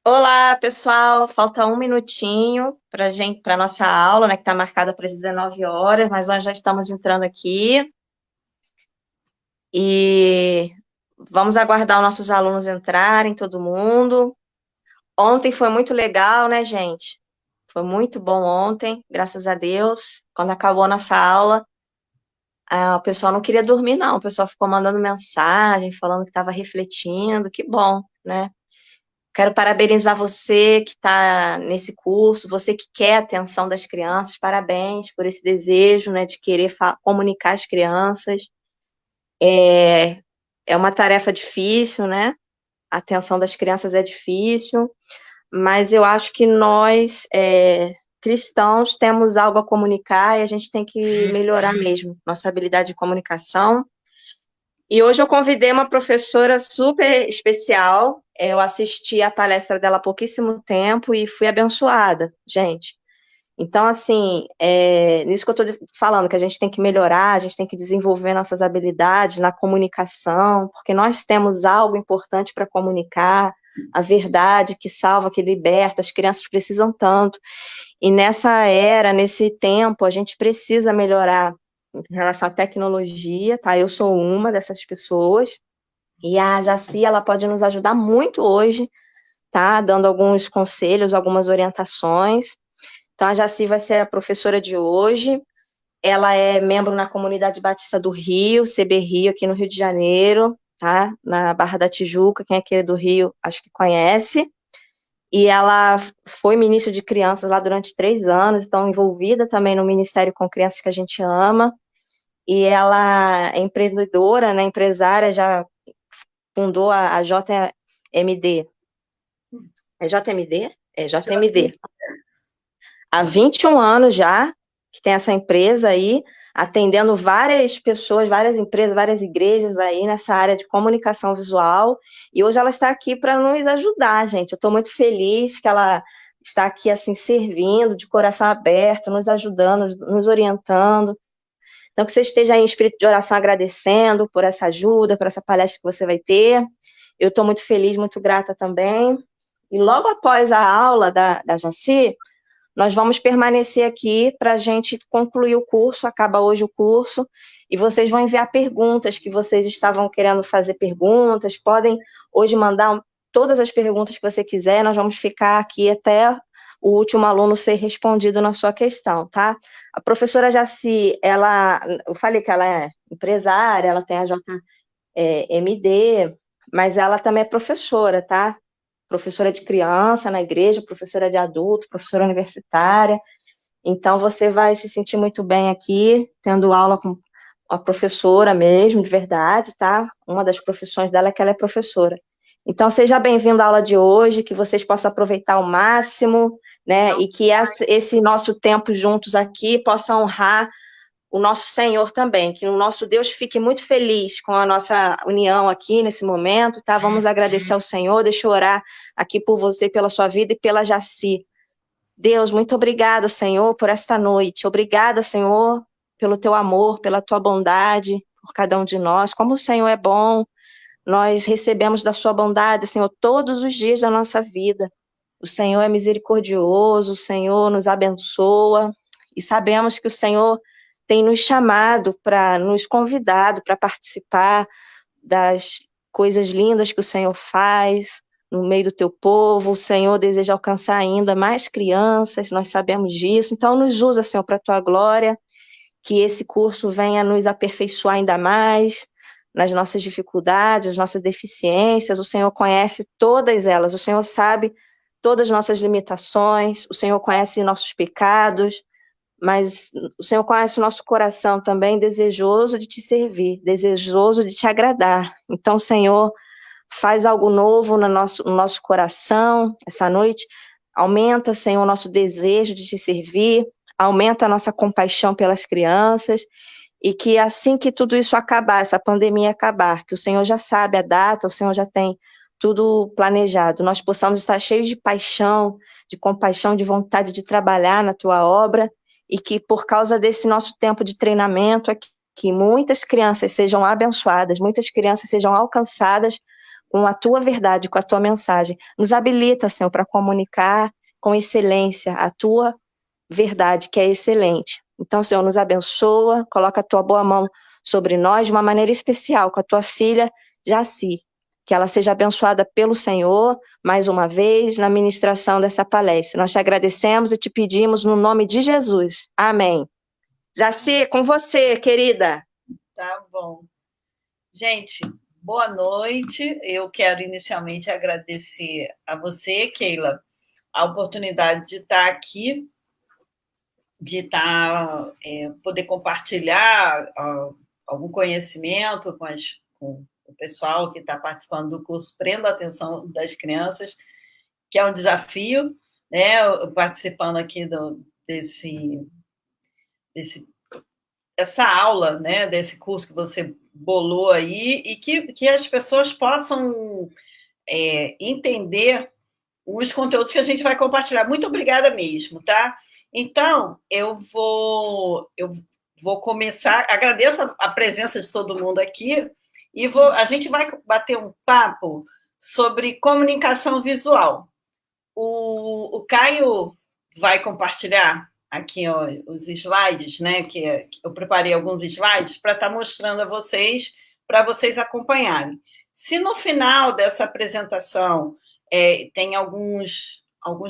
Olá, pessoal. Falta um minutinho para nossa aula, né, que está marcada para as 19 horas, mas nós já estamos entrando aqui e vamos aguardar os nossos alunos entrarem, todo mundo. Ontem foi muito legal, né, gente? Foi muito bom ontem, graças a Deus. Quando acabou a nossa aula, o pessoal não queria dormir, não. O pessoal ficou mandando mensagem, falando que estava refletindo. Que bom, né? Quero parabenizar você que está nesse curso, você que quer a atenção das crianças, parabéns por esse desejo, né, de querer comunicar às crianças. É, é uma tarefa difícil, né? A atenção das crianças é difícil, mas eu acho que nós, cristãos, temos algo a comunicar e a gente tem que melhorar mesmo nossa habilidade de comunicação. E hoje eu convidei uma professora super especial. Eu assisti a palestra dela há pouquíssimo tempo e fui abençoada, gente. Então, assim, nisso que eu estou falando, que a gente tem que melhorar, a gente tem que desenvolver nossas habilidades na comunicação, porque nós temos algo importante para comunicar, a verdade que salva, que liberta, as crianças precisam tanto. E nessa era, nesse tempo, a gente precisa melhorar em relação à tecnologia, tá? Eu sou uma dessas pessoas, e a Jaci, ela pode nos ajudar muito hoje, tá? Dando alguns conselhos, algumas orientações. Então, a Jaci vai ser a professora de hoje. Ela é membro na Comunidade Batista do Rio, CB Rio, aqui no Rio de Janeiro, tá? Na Barra da Tijuca, quem é aqui do Rio, acho que conhece. E ela foi ministra de crianças lá durante 3 anos, então envolvida também no Ministério com Crianças que a gente ama. E ela é empreendedora, né, empresária, já fundou a JMD. É JMD? É JMD. Há 21 anos já que tem essa empresa aí, atendendo várias pessoas, várias empresas, várias igrejas aí nessa área de comunicação visual. E hoje ela está aqui para nos ajudar, gente. Eu estou muito feliz que ela está aqui assim servindo, de coração aberto, nos ajudando, nos orientando. Então, que você esteja aí em espírito de oração agradecendo por essa ajuda, por essa palestra que você vai ter. Eu estou muito feliz, muito grata também. E logo após a aula da Jaci, nós vamos permanecer aqui para a gente concluir o curso, acaba hoje o curso, e vocês vão enviar perguntas que vocês estavam querendo fazer perguntas, podem hoje mandar todas as perguntas que você quiser, nós vamos ficar aqui até o último aluno ser respondido na sua questão, tá? A professora Jaci, eu falei que ela é empresária, ela tem a JMD, mas ela também é professora, tá? Professora de criança na igreja, professora de adulto, professora universitária. Então, você vai se sentir muito bem aqui, tendo aula com a professora mesmo, de verdade, tá? Uma das profissões dela é que ela é professora. Então, seja bem-vindo à aula de hoje, que vocês possam aproveitar ao máximo, né? E que esse nosso tempo juntos aqui possa honrar o nosso Senhor também, que o nosso Deus fique muito feliz com a nossa união aqui nesse momento, tá? Vamos agradecer ao Senhor, deixa eu orar aqui por você, pela sua vida e pela Jaci. Deus, muito obrigada, Senhor, por esta noite. Obrigada, Senhor, pelo teu amor, pela tua bondade, por cada um de nós. Como o Senhor é bom, nós recebemos da sua bondade, Senhor, todos os dias da nossa vida. O Senhor é misericordioso, o Senhor nos abençoa, e sabemos que o Senhor tem nos chamado para, nos convidado para participar das coisas lindas que o Senhor faz no meio do teu povo. O Senhor deseja alcançar ainda mais crianças, nós sabemos disso. Então, nos usa, Senhor, para a tua glória, que esse curso venha nos aperfeiçoar ainda mais nas nossas dificuldades, as nossas deficiências. O Senhor conhece todas elas, o Senhor sabe todas as nossas limitações, o Senhor conhece nossos pecados, mas o Senhor conhece o nosso coração também, desejoso de te servir, desejoso de te agradar. Então, Senhor, faz algo novo no nosso coração essa noite. Aumenta, Senhor, o nosso desejo de te servir, aumenta a nossa compaixão pelas crianças, e que assim que tudo isso acabar, essa pandemia acabar, que o Senhor já sabe a data, o Senhor já tem tudo planejado, nós possamos estar cheios de paixão, de compaixão, de vontade de trabalhar na tua obra, e que por causa desse nosso tempo de treinamento aqui, que muitas crianças sejam abençoadas, muitas crianças sejam alcançadas com a tua verdade, com a tua mensagem. Nos habilita, Senhor, para comunicar com excelência a tua verdade, que é excelente. Então, Senhor, nos abençoa, coloca a tua boa mão sobre nós de uma maneira especial, com a tua filha Jaci. Que ela seja abençoada pelo Senhor, mais uma vez, na ministração dessa palestra. Nós te agradecemos e te pedimos no nome de Jesus. Amém. Jaci, com você, querida. Tá bom. Gente, boa noite. Eu quero inicialmente agradecer a você, Keila, a oportunidade de estar aqui, poder compartilhar algum conhecimento com o pessoal que está participando do curso Prenda a Atenção das Crianças, que é um desafio, né? Participando aqui essa aula, né? Desse curso que você bolou aí, e que as pessoas possam entender os conteúdos que a gente vai compartilhar. Muito obrigada mesmo, tá? Então, eu vou começar. Agradeço a presença de todo mundo aqui e a gente vai bater um papo sobre comunicação visual. O Caio vai compartilhar aqui os slides, né? Que eu preparei alguns slides para estar mostrando a vocês, para vocês acompanharem. Se no final dessa apresentação tem alguns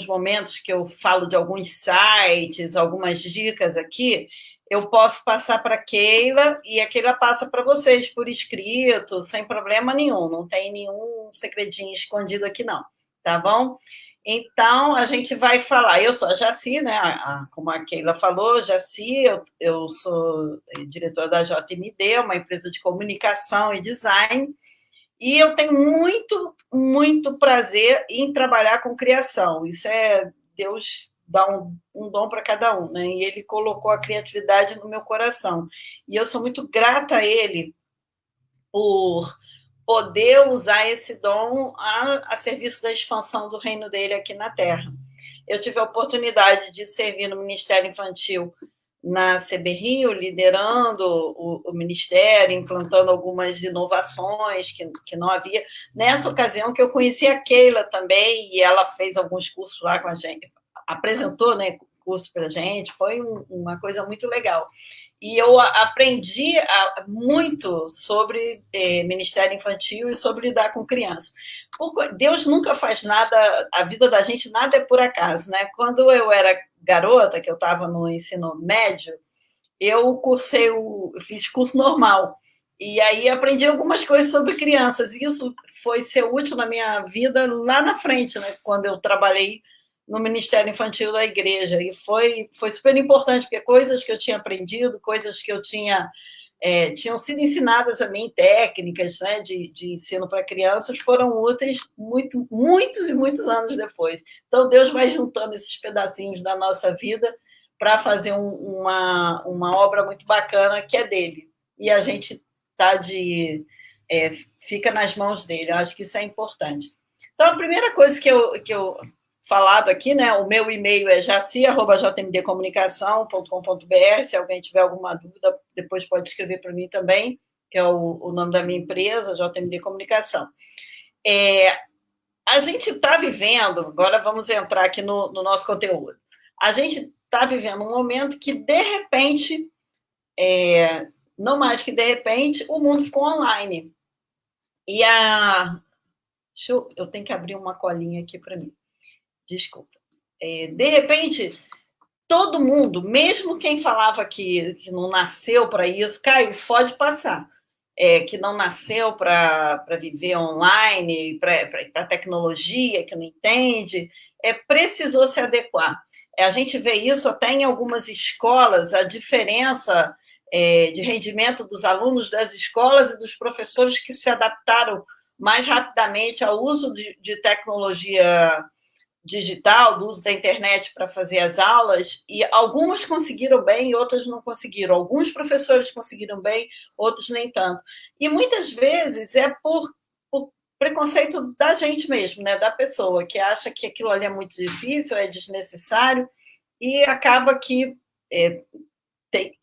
momentos que eu falo de alguns sites, algumas dicas aqui, eu posso passar para a Keila e a Keila passa para vocês por escrito, sem problema nenhum, não tem nenhum segredinho escondido aqui não, tá bom? Então, a gente vai falar, eu sou a Jaci, né? Como a Keila falou, Jaci, eu sou diretora da JMD, uma empresa de comunicação e design, e eu tenho muito, muito prazer em trabalhar com criação. Isso Deus dá um dom para cada um, né? E ele colocou a criatividade no meu coração. E eu sou muito grata a ele por poder usar esse dom a serviço da expansão do reino dele aqui na Terra. Eu tive a oportunidade de servir no Ministério Infantil na CB Rio, liderando o Ministério, implantando algumas inovações que não havia. Nessa ocasião que eu conheci a Keila também, e ela fez alguns cursos lá com a gente, apresentou, né, curso para a gente, foi uma coisa muito legal. E eu aprendi muito sobre Ministério Infantil e sobre lidar com crianças. Deus nunca faz nada, a vida da gente nada é por acaso, né? Quando eu era garota, que eu estava no ensino médio, eu fiz curso normal. E aí aprendi algumas coisas sobre crianças. E isso foi ser útil na minha vida lá na frente, né? Quando eu trabalhei no Ministério Infantil da igreja. E foi super importante, porque coisas que eu tinha aprendido, coisas que eu tinham sido ensinadas a mim, técnicas, né, de ensino para crianças, foram úteis muitos e muitos anos depois. Então, Deus vai juntando esses pedacinhos da nossa vida para fazer uma obra muito bacana que é dele. E a gente fica nas mãos dele. Eu acho que isso é importante. Então, a primeira coisa que eu falado aqui, né? O meu e-mail é jaci@jmdcomunicação.com.br. Se alguém tiver alguma dúvida, depois pode escrever para mim também, que é o nome da minha empresa, JMD Comunicação. A gente está vivendo, agora vamos entrar aqui no nosso conteúdo. A gente está vivendo um momento que, de repente, não mais que de repente, o mundo ficou online. E eu tenho que abrir uma colinha aqui para mim. Desculpa. De repente, todo mundo, mesmo quem falava que não nasceu para isso, Caio, pode passar, que não nasceu para viver online, para tecnologia, que não entende, precisou se adequar. A gente vê isso até em algumas escolas, a diferença de rendimento dos alunos das escolas e dos professores que se adaptaram mais rapidamente ao uso de tecnologia digital, do uso da internet para fazer as aulas, e algumas conseguiram bem e outras não conseguiram. Alguns professores conseguiram bem, outros nem tanto. E muitas vezes é por preconceito da gente mesmo, né, da pessoa, que acha que aquilo ali é muito difícil, é desnecessário, e acaba que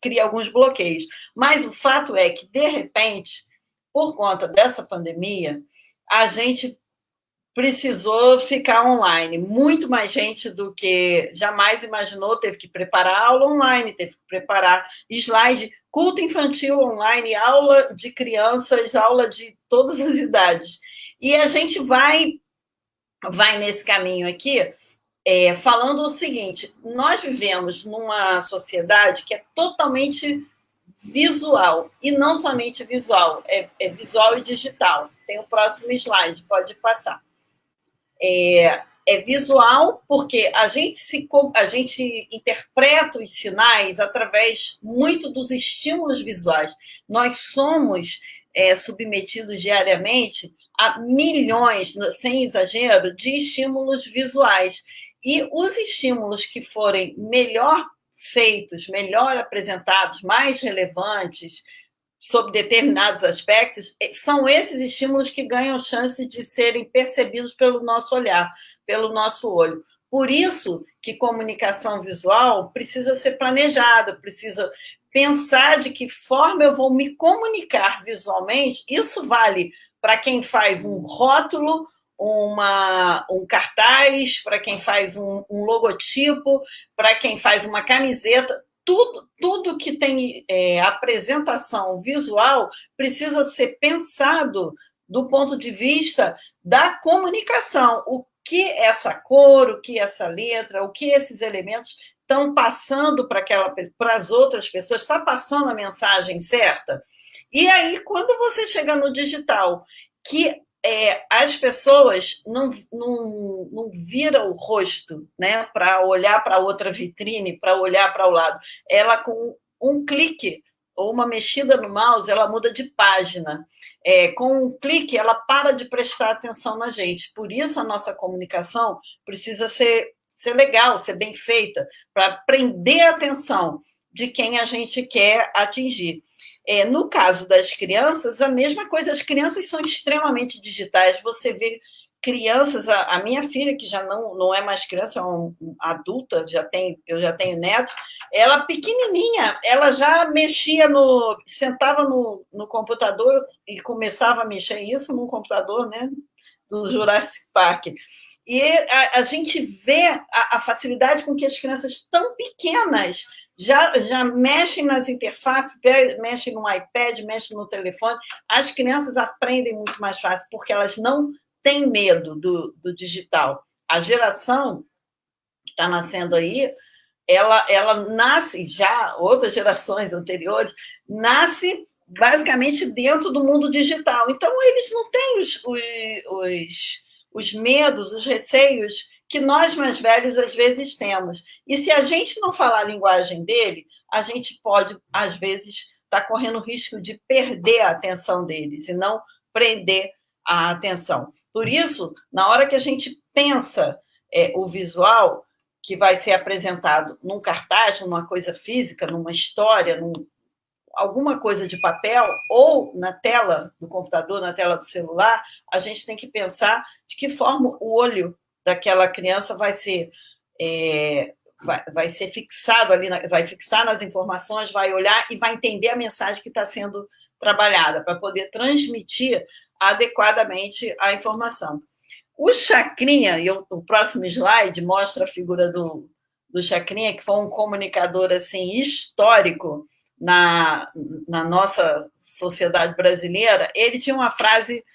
cria alguns bloqueios. Mas o fato é que, de repente, por conta dessa pandemia, a gente precisou ficar online. Muito mais gente do que jamais imaginou teve que preparar aula online, teve que preparar slide, culto infantil online, aula de crianças, aula de todas as idades. E a gente vai nesse caminho aqui, falando o seguinte: nós vivemos numa sociedade que é totalmente visual, e não somente visual, é visual e digital. Tem o próximo slide, pode passar. É visual porque a gente interpreta os sinais através muito dos estímulos visuais. Nós somos submetidos diariamente a milhões, sem exagero, de estímulos visuais. E os estímulos que forem melhor feitos, melhor apresentados, mais relevantes, sobre determinados aspectos, são esses estímulos que ganham chance de serem percebidos pelo nosso olhar, pelo nosso olho. Por isso que comunicação visual precisa ser planejada, precisa pensar de que forma eu vou me comunicar visualmente. Isso vale para quem faz um rótulo, um cartaz, para quem faz um logotipo, para quem faz uma camiseta. Tudo que tem apresentação visual precisa ser pensado do ponto de vista da comunicação. O que essa cor, o que essa letra, o que esses elementos estão passando para as outras pessoas, está passando a mensagem certa? E aí, quando você chega no digital, que as pessoas não viram o rosto, né, para olhar para outra vitrine, para olhar para o lado. Ela, com um clique ou uma mexida no mouse, ela muda de página. Com um clique, ela para de prestar atenção na gente. Por isso, a nossa comunicação precisa ser legal, ser bem feita, para prender a atenção de quem a gente quer atingir. No caso das crianças, a mesma coisa. As crianças são extremamente digitais. Você vê crianças, a minha filha, que já não é mais criança, é uma adulta, eu já tenho neto, ela pequenininha, ela já mexia sentava no computador e começava a mexer isso num computador, né, do Jurassic Park. E a gente vê a facilidade com que as crianças tão pequenas já mexem nas interfaces, mexem no iPad, mexem no telefone. As crianças aprendem muito mais fácil, porque elas não têm medo do digital. A geração que está nascendo aí, ela nasce já, outras gerações anteriores, nasce basicamente dentro do mundo digital. Então, eles não têm os medos, os receios que nós mais velhos às vezes temos. E se a gente não falar a linguagem dele, a gente pode, às vezes, estar correndo o risco de perder a atenção deles e não prender a atenção. Por isso, na hora que a gente pensa o visual, que vai ser apresentado num cartaz, numa coisa física, numa história, alguma coisa de papel, ou na tela do computador, na tela do celular, a gente tem que pensar de que forma o olho daquela criança vai ser fixado ali, vai fixar nas informações, vai olhar e vai entender a mensagem que está sendo trabalhada, para poder transmitir adequadamente a informação. O Chacrinha, e o próximo slide mostra a figura do Chacrinha, que foi um comunicador assim, histórico na nossa sociedade brasileira. Ele tinha uma frase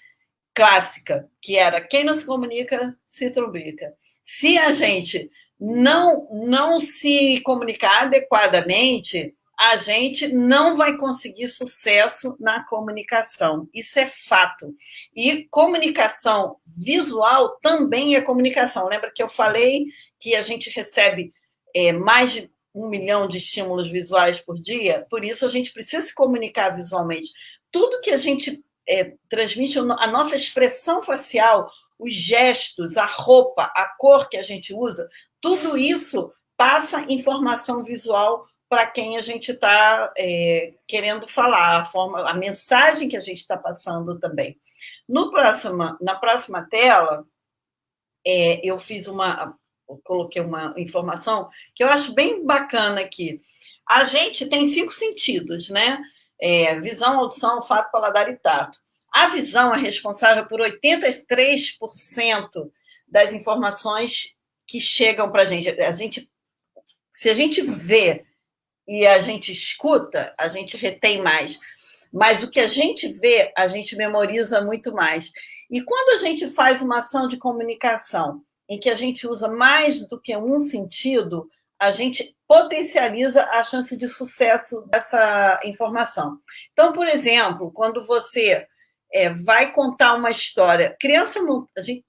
clássica, que era: quem não se comunica, se trumbica. Se a gente não se comunicar adequadamente, a gente não vai conseguir sucesso na comunicação. Isso é fato. E comunicação visual também é comunicação. Lembra que eu falei que a gente recebe mais de 1 milhão de estímulos visuais por dia? Por isso, a gente precisa se comunicar visualmente. Tudo que a gente transmite, a nossa expressão facial, os gestos, a roupa, a cor que a gente usa, tudo isso passa informação visual para quem a gente está querendo falar, a mensagem que a gente está passando também. Na próxima tela, eu coloquei uma informação que eu acho bem bacana aqui. A gente tem 5 sentidos, né? Visão, audição, olfato, paladar e tato. A visão é responsável por 83% das informações que chegam para a gente. Se a gente vê e a gente escuta, a gente retém mais. Mas o que a gente vê, a gente memoriza muito mais. E quando a gente faz uma ação de comunicação em que a gente usa mais do que um sentido, a gente potencializa a chance de sucesso dessa informação. Então, por exemplo, quando você vai contar uma história, criança não, a gente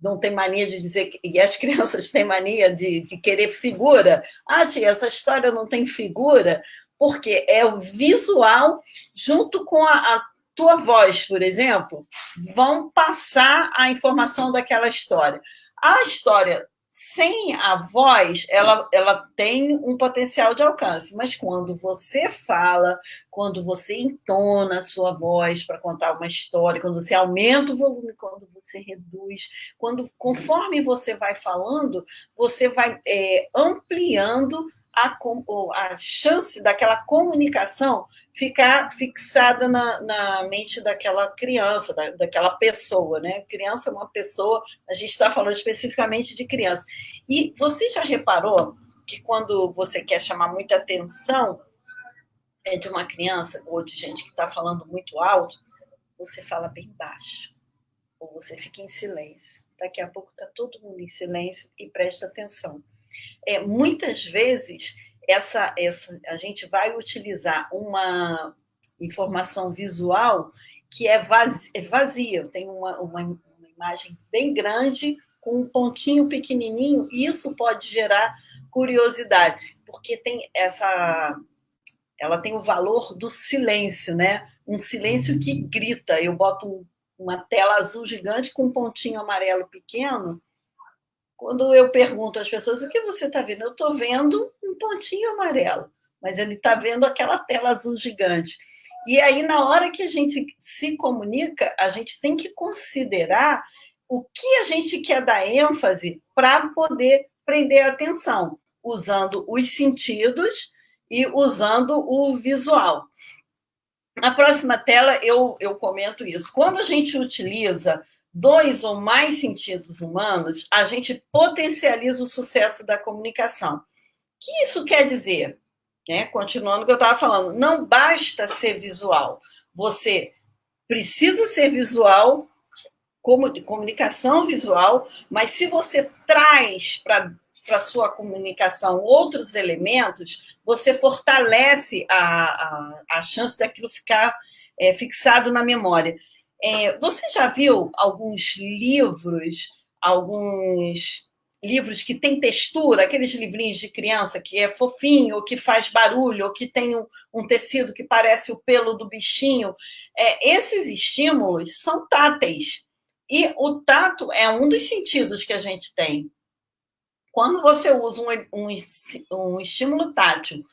não tem mania de dizer, e as crianças têm mania de querer figura. Ah, tia, essa história não tem figura, porque é o visual junto com a tua voz, por exemplo, vão passar a informação daquela história. A história sem a voz, ela tem um potencial de alcance, mas quando você fala, quando você entona a sua voz para contar uma história, quando você aumenta o volume, quando você reduz, conforme você vai falando, você vai ampliando a chance daquela comunicação ficar fixada na mente daquela criança, daquela pessoa, né? Criança é uma pessoa, a gente está falando especificamente de criança. E você já reparou que quando você quer chamar muita atenção de uma criança ou de gente que está falando muito alto, você fala bem baixo, ou você fica em silêncio. Daqui a pouco está todo mundo em silêncio e presta atenção. Muitas vezes a gente vai utilizar uma informação visual que é vazia. Tem uma imagem bem grande com um pontinho pequenininho, e isso pode gerar curiosidade, porque ela tem o valor do silêncio, né? Um silêncio que grita. Eu boto uma tela azul gigante com um pontinho amarelo pequeno. Quando eu pergunto às pessoas, o que você está vendo? Eu estou vendo um pontinho amarelo, mas ele está vendo aquela tela azul gigante. E aí, na hora que a gente se comunica, a gente tem que considerar o que a gente quer dar ênfase para poder prender a atenção, usando os sentidos e usando o visual. Na próxima tela, eu comento isso. Quando a gente utiliza 2 ou mais sentidos humanos, a gente potencializa o sucesso da comunicação. O que isso quer dizer? Continuando o que eu estava falando, não basta ser visual. Você precisa ser visual, comunicação visual, mas se você traz para a sua comunicação outros elementos, você fortalece a chance daquilo ficar fixado na memória. Você já viu alguns livros que têm textura, aqueles livrinhos de criança que é fofinho, ou que faz barulho, ou que tem um tecido que parece o pelo do bichinho? Esses estímulos são táteis, e o tato é um dos sentidos que a gente tem. Quando você usa um estímulo tátil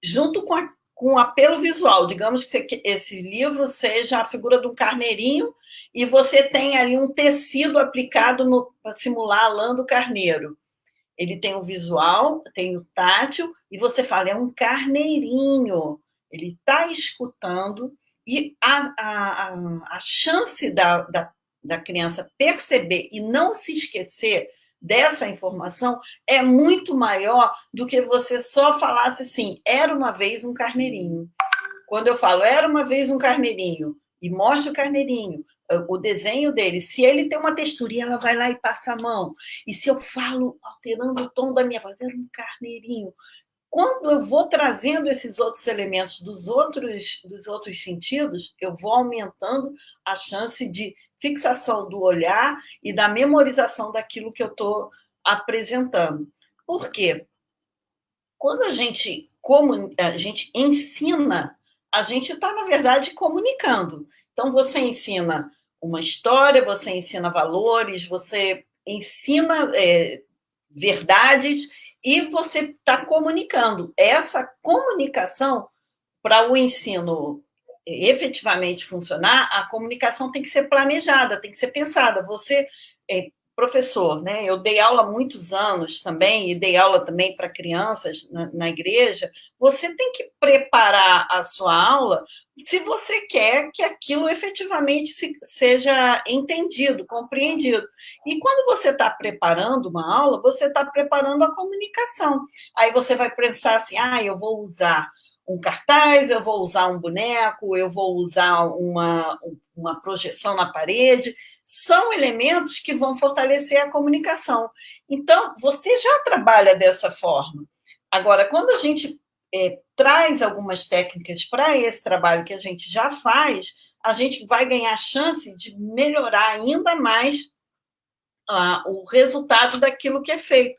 junto com o apelo visual, digamos que esse livro seja a figura de um carneirinho e você tem ali um tecido aplicado para simular a lã do carneiro. Ele tem o visual, tem o tátil, e você fala, é um carneirinho. Ele está escutando, e a chance da criança perceber e não se esquecer dessa informação é muito maior do que você só falasse assim, era uma vez um carneirinho. Quando eu falo, era uma vez um carneirinho, e mostro o carneirinho, o desenho dele, se ele tem uma textura e ela vai lá e passa a mão, e se eu falo alterando o tom da minha voz, era um carneirinho. Quando eu vou trazendo esses outros elementos dos outros sentidos, eu vou aumentando a chance de fixação do olhar e da memorização daquilo que eu estou apresentando. Por quê? Quando a gente ensina, a gente está, na verdade, comunicando. Então, você ensina uma história, você ensina valores, você ensina verdades, e você está comunicando. Essa comunicação, para o ensino efetivamente funcionar, a comunicação tem que ser planejada, tem que ser pensada. Você professor, né? Eu dei aula há muitos anos também, e dei aula também para crianças na igreja. Você tem que preparar a sua aula se você quer que aquilo efetivamente seja entendido, compreendido. E quando você está preparando uma aula, você está preparando a comunicação. Aí você vai pensar assim, eu vou usar um cartaz, eu vou usar um boneco, eu vou usar uma projeção na parede. São elementos que vão fortalecer a comunicação. Então, você já trabalha dessa forma. Agora, quando a gente traz algumas técnicas para esse trabalho que a gente já faz, a gente vai ganhar chance de melhorar ainda mais o resultado daquilo que é feito.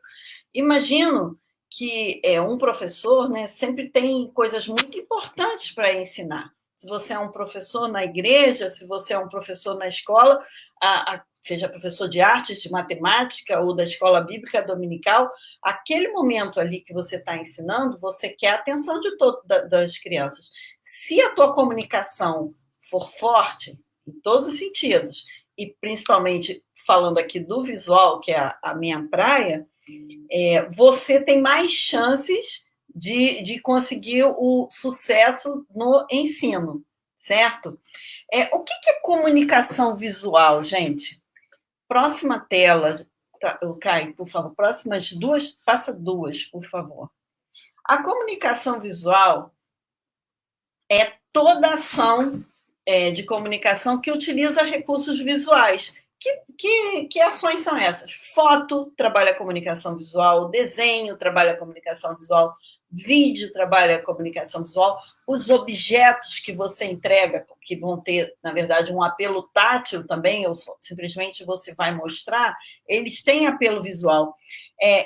Imagino que um professor, né, sempre tem coisas muito importantes para ensinar. Se você é um professor na igreja, se você é um professor na escola, seja professor de artes, de matemática ou da escola bíblica dominical, aquele momento ali que você está ensinando, você quer a atenção de das crianças. Se a tua comunicação for forte, em todos os sentidos, e principalmente falando aqui do visual, que é a minha praia, você tem mais chances de conseguir o sucesso no ensino, certo? O que é comunicação visual, gente? Próxima tela, Caio, por favor. Próximas duas, passa duas, por favor. A comunicação visual é toda ação de comunicação que utiliza recursos visuais. Que ações são essas? Foto trabalha a comunicação visual, desenho trabalha a comunicação visual, vídeo trabalha a comunicação visual, os objetos que você entrega, que vão ter, na verdade, um apelo tátil também, ou simplesmente você vai mostrar, eles têm apelo visual.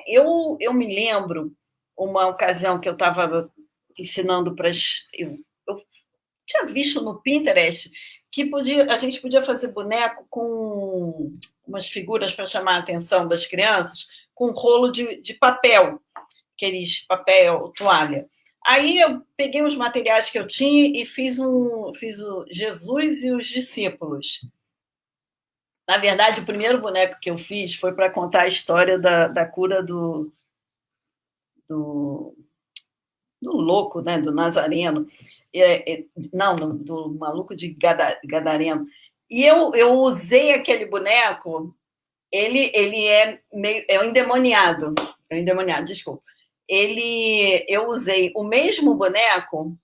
Eu me lembro uma ocasião que eu estava ensinando para as... Eu tinha visto no Pinterest que a gente podia fazer boneco com umas figuras para chamar a atenção das crianças, com rolo de papel, aqueles papel toalha. Aí eu peguei os materiais que eu tinha e fiz o Jesus e os discípulos. Na verdade, o primeiro boneco que eu fiz foi para contar a história da cura do louco, né, do Nazareno. Não, do maluco de Gadareno. E eu usei aquele boneco, ele é um endemoniado, desculpa. Eu usei o mesmo boneco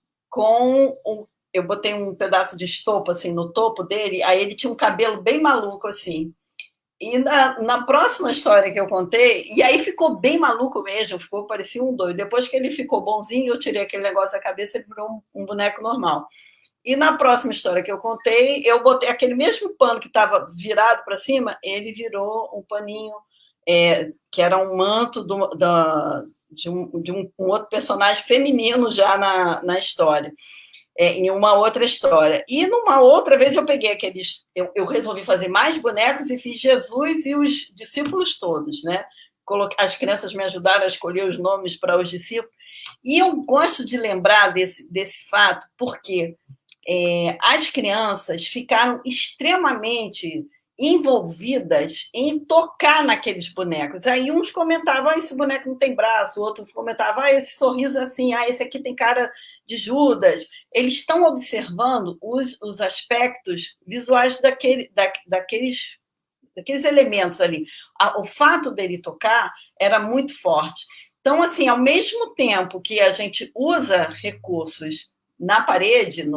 eu botei um pedaço de estopa assim no topo dele, aí ele tinha um cabelo bem maluco assim. E na próxima história que eu contei, e aí ficou bem maluco mesmo, parecia um doido. Depois que ele ficou bonzinho, eu tirei aquele negócio da cabeça e ele virou um boneco normal. E na próxima história que eu contei, eu botei aquele mesmo pano que estava virado para cima, ele virou um paninho, que era um manto de um outro personagem feminino já na história. Em uma outra história. E numa outra vez eu peguei eu resolvi fazer mais bonecos e fiz Jesus e os discípulos todos, né? As crianças me ajudaram a escolher os nomes para os discípulos. E eu gosto de lembrar desse fato, porque as crianças ficaram extremamente envolvidas em tocar naqueles bonecos. Aí uns comentavam, esse boneco não tem braço, outros comentavam, esse sorriso é assim, esse aqui tem cara de Judas. Eles estão observando os aspectos visuais daqueles elementos ali. O fato dele tocar era muito forte. Então, assim, ao mesmo tempo que a gente usa recursos na parede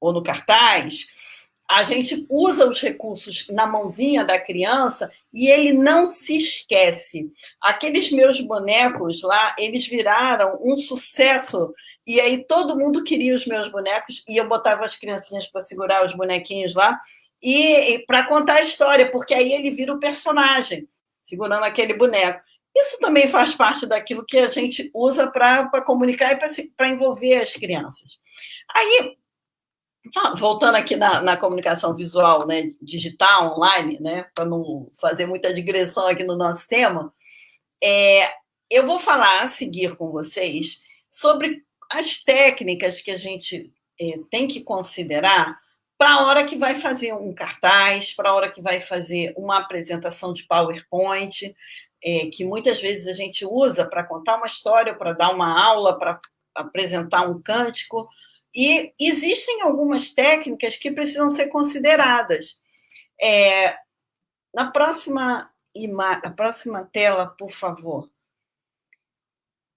ou no cartaz, a gente usa os recursos na mãozinha da criança e ele não se esquece. Aqueles meus bonecos lá, eles viraram um sucesso, e aí todo mundo queria os meus bonecos, e eu botava as criancinhas para segurar os bonequinhos lá, e para contar a história, porque aí ele vira o personagem, segurando aquele boneco. Isso também faz parte daquilo que a gente usa para comunicar e para envolver as crianças. Aí, voltando aqui na comunicação visual, né, digital, online, né, para não fazer muita digressão aqui no nosso tema, eu vou falar a seguir com vocês sobre as técnicas que a gente tem que considerar para a hora que vai fazer um cartaz, para a hora que vai fazer uma apresentação de PowerPoint, que muitas vezes a gente usa para contar uma história, para dar uma aula, para apresentar um cântico. E existem algumas técnicas que precisam ser consideradas. Na próxima tela, por favor.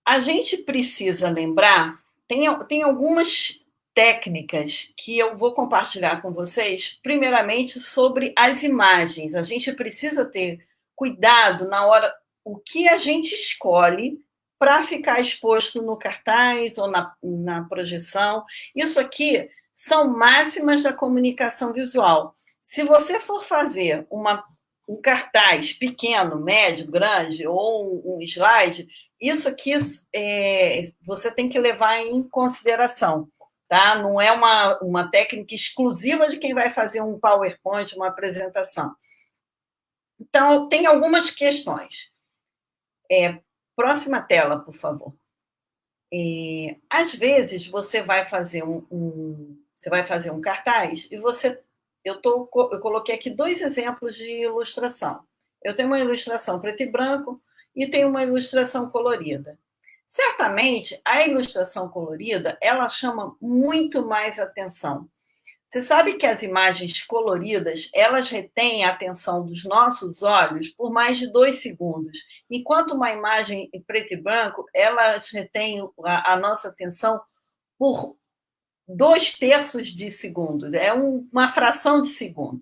A gente precisa lembrar, tem algumas técnicas que eu vou compartilhar com vocês, primeiramente sobre as imagens. A gente precisa ter cuidado na hora, o que a gente escolhe para ficar exposto no cartaz ou na projeção. Isso aqui são máximas da comunicação visual. Se você for fazer um cartaz pequeno, médio, grande, ou um slide, isso aqui você tem que levar em consideração. Tá? Não é uma técnica exclusiva de quem vai fazer um PowerPoint, uma apresentação. Então, tem algumas questões. Próxima tela, por favor. Às vezes, você vai fazer um cartaz e eu coloquei aqui 2 exemplos de ilustração. Eu tenho uma ilustração preto e branco e tenho uma ilustração colorida. Certamente, a ilustração colorida, ela chama muito mais atenção. Você sabe que as imagens coloridas, elas retêm a atenção dos nossos olhos por mais de 2 segundos, enquanto uma imagem em preto e branco, elas retêm a nossa atenção por 2/3 de segundos, é uma fração de segundo.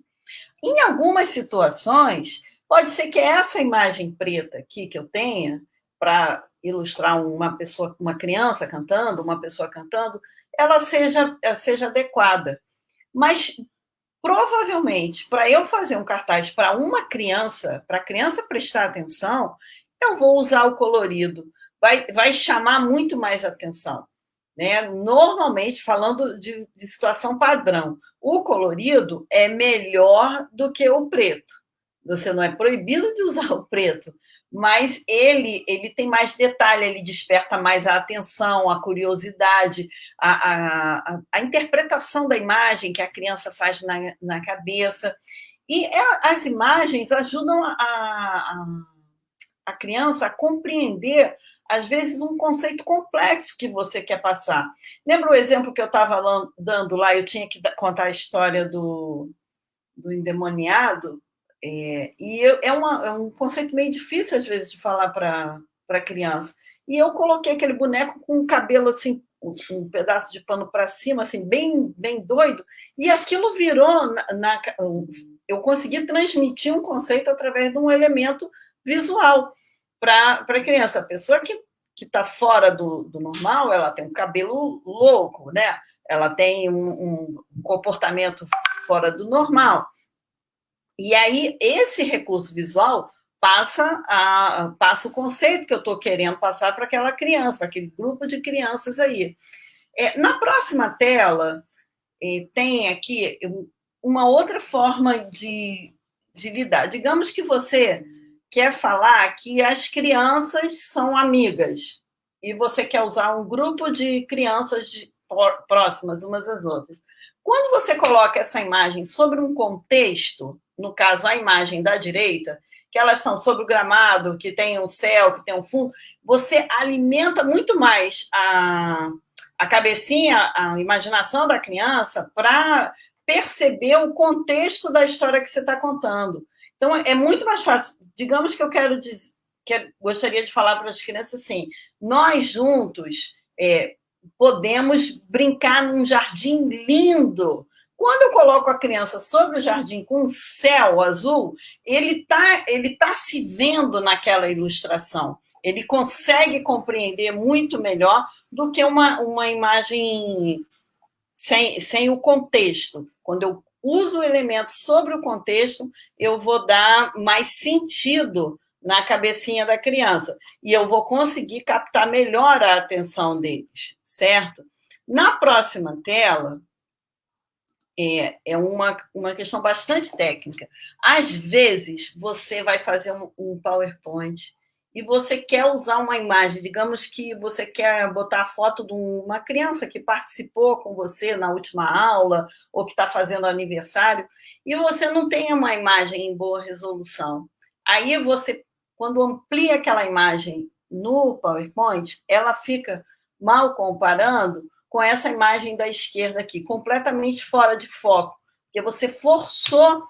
Em algumas situações, pode ser que essa imagem preta aqui que eu tenha, para ilustrar uma criança cantando, uma pessoa cantando, ela seja adequada. Mas, provavelmente, para eu fazer um cartaz para uma criança, para a criança prestar atenção, eu vou usar o colorido. Vai chamar muito mais atenção. Né? Normalmente, falando de situação padrão, o colorido é melhor do que o preto. Você não é proibido de usar o preto, mas ele tem mais detalhe, ele desperta mais a atenção, a curiosidade, a interpretação da imagem que a criança faz na cabeça. E as imagens ajudam a criança a compreender, às vezes, um conceito complexo que você quer passar. Lembra o exemplo que eu estava dando lá? Eu tinha que contar a história do endemoniado, e é um conceito meio difícil, às vezes, de falar para a criança. E eu coloquei aquele boneco com o cabelo assim, um pedaço de pano para cima, assim, bem, bem doido, e aquilo virou. Eu consegui transmitir um conceito através de um elemento visual para a criança. A pessoa que está fora do normal, ela tem um cabelo louco, né? Ela tem um comportamento fora do normal. E aí, esse recurso visual passa o conceito que eu estou querendo passar para aquela criança, para aquele grupo de crianças aí. Na próxima tela, tem aqui uma outra forma de lidar. Digamos que você quer falar que as crianças são amigas e você quer usar um grupo de crianças próximas umas às outras. Quando você coloca essa imagem sobre um contexto, no caso, a imagem da direita, que elas estão sobre o gramado, que tem um céu, que tem um fundo, você alimenta muito mais a cabecinha, a imaginação da criança para perceber o contexto da história que você está contando. Então, é muito mais fácil. Digamos que eu gostaria de falar para as crianças assim, nós juntos podemos brincar num jardim lindo. Quando eu coloco a criança sobre o jardim com um céu azul, ele tá se vendo naquela ilustração. Ele consegue compreender muito melhor do que uma imagem sem o contexto. Quando eu uso o elemento sobre o contexto, eu vou dar mais sentido na cabecinha da criança. E eu vou conseguir captar melhor a atenção deles, certo? Na próxima tela, é uma questão bastante técnica. Às vezes, você vai fazer um PowerPoint e você quer usar uma imagem, digamos que você quer botar a foto de uma criança que participou com você na última aula, ou que está fazendo aniversário, e você não tem uma imagem em boa resolução. Aí você, quando amplia aquela imagem no PowerPoint, ela fica mal comparando com essa imagem da esquerda aqui, completamente fora de foco, porque você forçou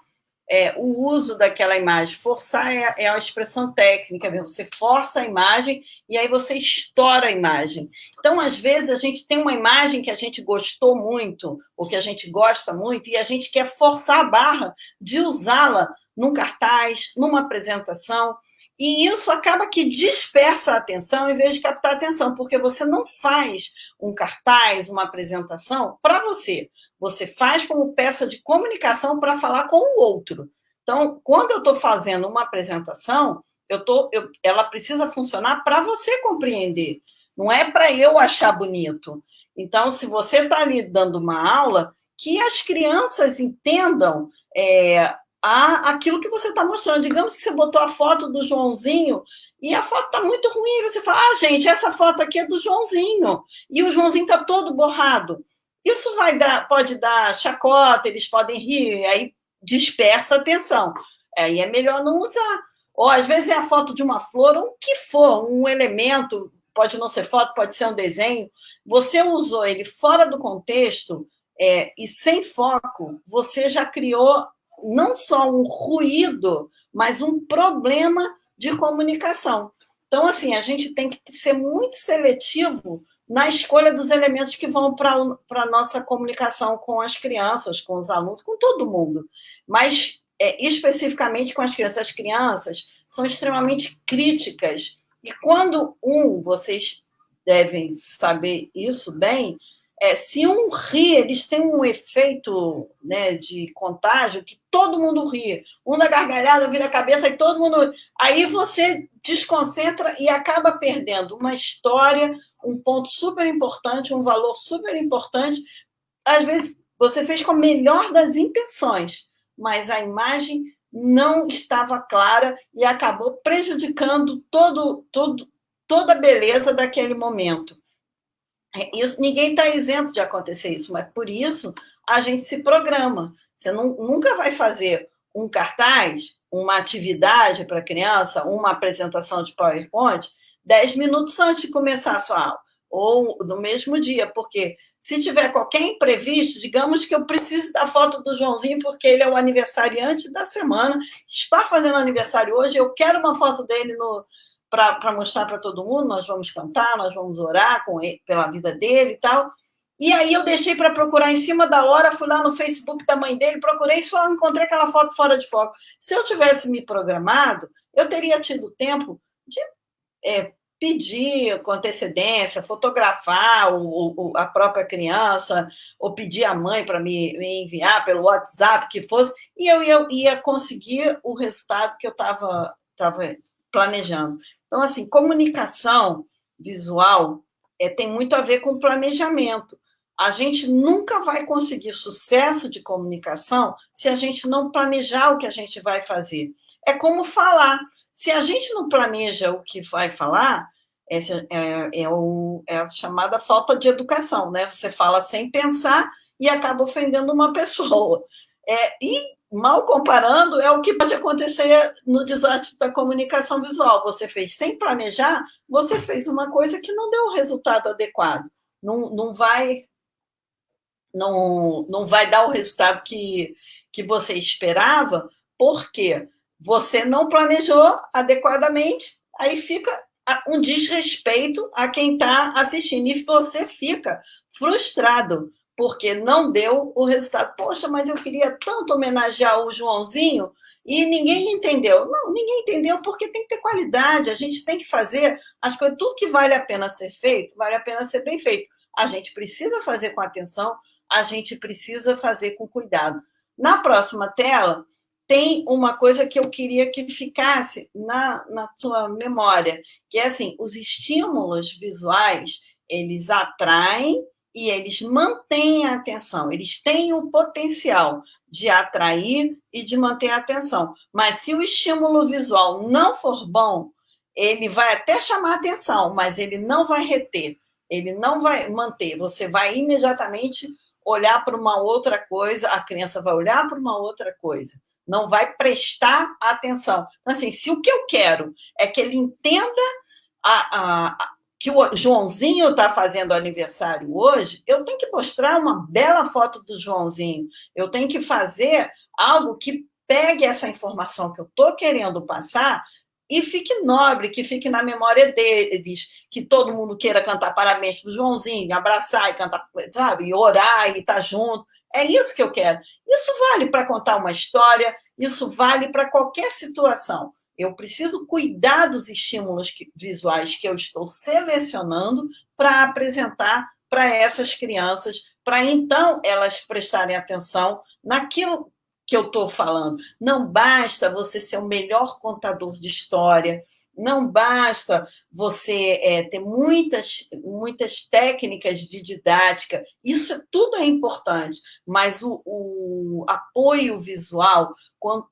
o uso daquela imagem. Forçar é a expressão técnica, você força a imagem e aí você estoura a imagem. Então, às vezes, a gente tem uma imagem que a gente gostou muito, ou que a gente gosta muito, e a gente quer forçar a barra de usá-la num cartaz, numa apresentação, e isso acaba que dispersa a atenção em vez de captar a atenção, porque você não faz um cartaz, uma apresentação para você. Você faz como peça de comunicação para falar com o outro. Então, quando eu estou fazendo uma apresentação, ela precisa funcionar para você compreender, não é para eu achar bonito. Então, se você está ali dando uma aula, que as crianças entendam aquilo que você está mostrando. Digamos que você botou a foto do Joãozinho e a foto está muito ruim. Você fala, gente, essa foto aqui é do Joãozinho. E o Joãozinho está todo borrado. Isso pode dar chacota, eles podem rir, aí dispersa a atenção. Aí é melhor não usar. Ou às vezes é a foto de uma flor, ou o que for, um elemento, pode não ser foto, pode ser um desenho. Você usou ele fora do contexto e sem foco, você já criou não só um ruído, mas um problema de comunicação. Então, assim, a gente tem que ser muito seletivo na escolha dos elementos que vão para a nossa comunicação com as crianças, com os alunos, com todo mundo. Mas, especificamente com as crianças. As crianças são extremamente críticas. E quando vocês devem saber isso bem, se um ri, eles têm um efeito, né, de contágio, que todo mundo ri. Um da gargalhada vira a cabeça e todo mundo... Aí você desconcentra e acaba perdendo uma história, um ponto super importante, um valor super importante. Às vezes você fez com a melhor das intenções, mas a imagem não estava clara e acabou prejudicando toda a beleza daquele momento. Isso, ninguém está isento de acontecer isso, mas por isso a gente se programa. Você nunca vai fazer um cartaz, uma atividade para criança, uma apresentação de PowerPoint, 10 minutos antes de começar a sua aula, ou no mesmo dia, porque se tiver qualquer imprevisto, digamos que eu preciso da foto do Joãozinho, porque ele é o aniversariante da semana, está fazendo aniversário hoje, eu quero uma foto dele para mostrar para todo mundo, nós vamos cantar, nós vamos orar pela vida dele e tal. E aí eu deixei para procurar em cima da hora, fui lá no Facebook da mãe dele, procurei e só encontrei aquela foto fora de foco. Se eu tivesse me programado, eu teria tido tempo de pedir com antecedência, fotografar a própria criança, ou pedir à mãe para me enviar pelo WhatsApp, que fosse, e eu ia conseguir o resultado que eu estava planejando. Então, assim, comunicação visual tem muito a ver com planejamento. A gente nunca vai conseguir sucesso de comunicação se a gente não planejar o que a gente vai fazer. É como falar. Se a gente não planeja o que vai falar, é a chamada falta de educação, né? Você fala sem pensar e acaba ofendendo uma pessoa. E mal comparando, é o que pode acontecer no desastre da comunicação visual. Você fez sem planejar, você fez uma coisa que não deu o resultado adequado. Não vai dar o resultado que você esperava, porque você não planejou adequadamente, aí fica um desrespeito a quem está assistindo, e você fica frustrado, porque não deu o resultado. Poxa, mas eu queria tanto homenagear o Joãozinho e ninguém entendeu. Não, ninguém entendeu porque tem que ter qualidade, a gente tem que fazer as coisas, tudo que vale a pena ser feito, vale a pena ser bem feito. A gente precisa fazer com atenção, a gente precisa fazer com cuidado. Na próxima tela, tem uma coisa que eu queria que ficasse na sua memória, que é assim, os estímulos visuais, eles atraem e eles mantêm a atenção, eles têm o potencial de atrair e de manter a atenção. Mas se o estímulo visual não for bom, ele vai até chamar atenção, mas ele não vai reter, ele não vai manter. Você vai imediatamente olhar para uma outra coisa, a criança vai olhar para uma outra coisa, não vai prestar atenção. Então, assim, se o que eu quero é que ele entenda que o Joãozinho está fazendo aniversário hoje, eu tenho que mostrar uma bela foto do Joãozinho, eu tenho que fazer algo que pegue essa informação que eu estou querendo passar e fique nobre, que fique na memória deles, que todo mundo queira cantar parabéns para o Joãozinho, abraçar e cantar, sabe, e orar e estar junto. É isso que eu quero. Isso vale para contar uma história, isso vale para qualquer situação. Eu preciso cuidar dos estímulos visuais que eu estou selecionando para apresentar para essas crianças, para então elas prestarem atenção naquilo que eu estou falando. Não basta você ser o melhor contador de história, não basta você ter muitas técnicas de didática, isso tudo é importante, mas o apoio visual,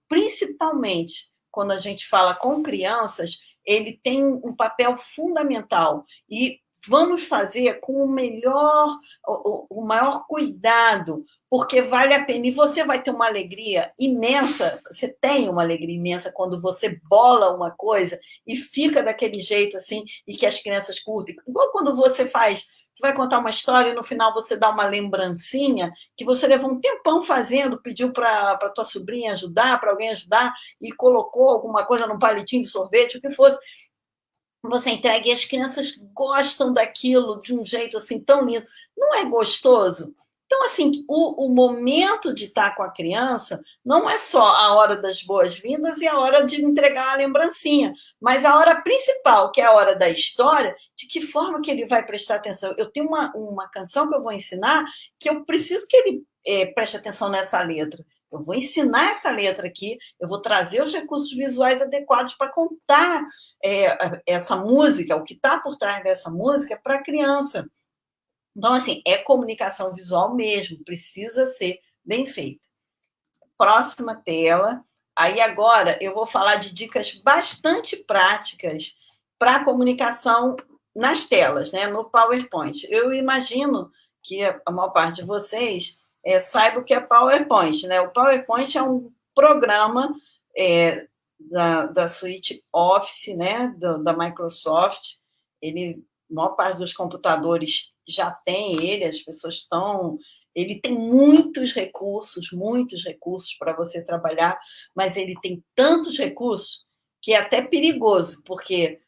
principalmente quando a gente fala com crianças, ele tem um papel fundamental. E vamos fazer com o maior cuidado, porque vale a pena. E você vai ter uma alegria imensa, você tem uma alegria imensa quando você bola uma coisa e fica daquele jeito assim, e que as crianças curtem. Igual quando você vai contar uma história e no final você dá uma lembrancinha que você levou um tempão fazendo, pediu para tua sobrinha ajudar, para alguém ajudar, e colocou alguma coisa num palitinho de sorvete, o que fosse. Você entrega e as crianças gostam daquilo de um jeito assim tão lindo. Não é gostoso? Então, assim, o momento de estar com a criança não é só a hora das boas-vindas e a hora de entregar a lembrancinha, mas a hora principal, que é a hora da história, de que forma que ele vai prestar atenção. Eu tenho uma canção que eu vou ensinar que eu preciso que ele preste atenção nessa letra. Eu vou ensinar essa letra aqui, eu vou trazer os recursos visuais adequados para contar essa música, o que está por trás dessa música para a criança. Então, assim, é comunicação visual mesmo, precisa ser bem feita. Próxima tela. Aí agora eu vou falar de dicas bastante práticas para comunicação nas telas, né, no PowerPoint. Eu imagino que a maior parte de vocês saiba o que é PowerPoint, né? O PowerPoint é um programa da suíte Office, né, da Microsoft. A maior parte dos computadores já tem ele, as pessoas estão... Ele tem muitos recursos para você trabalhar, mas ele tem tantos recursos que é até perigoso, porque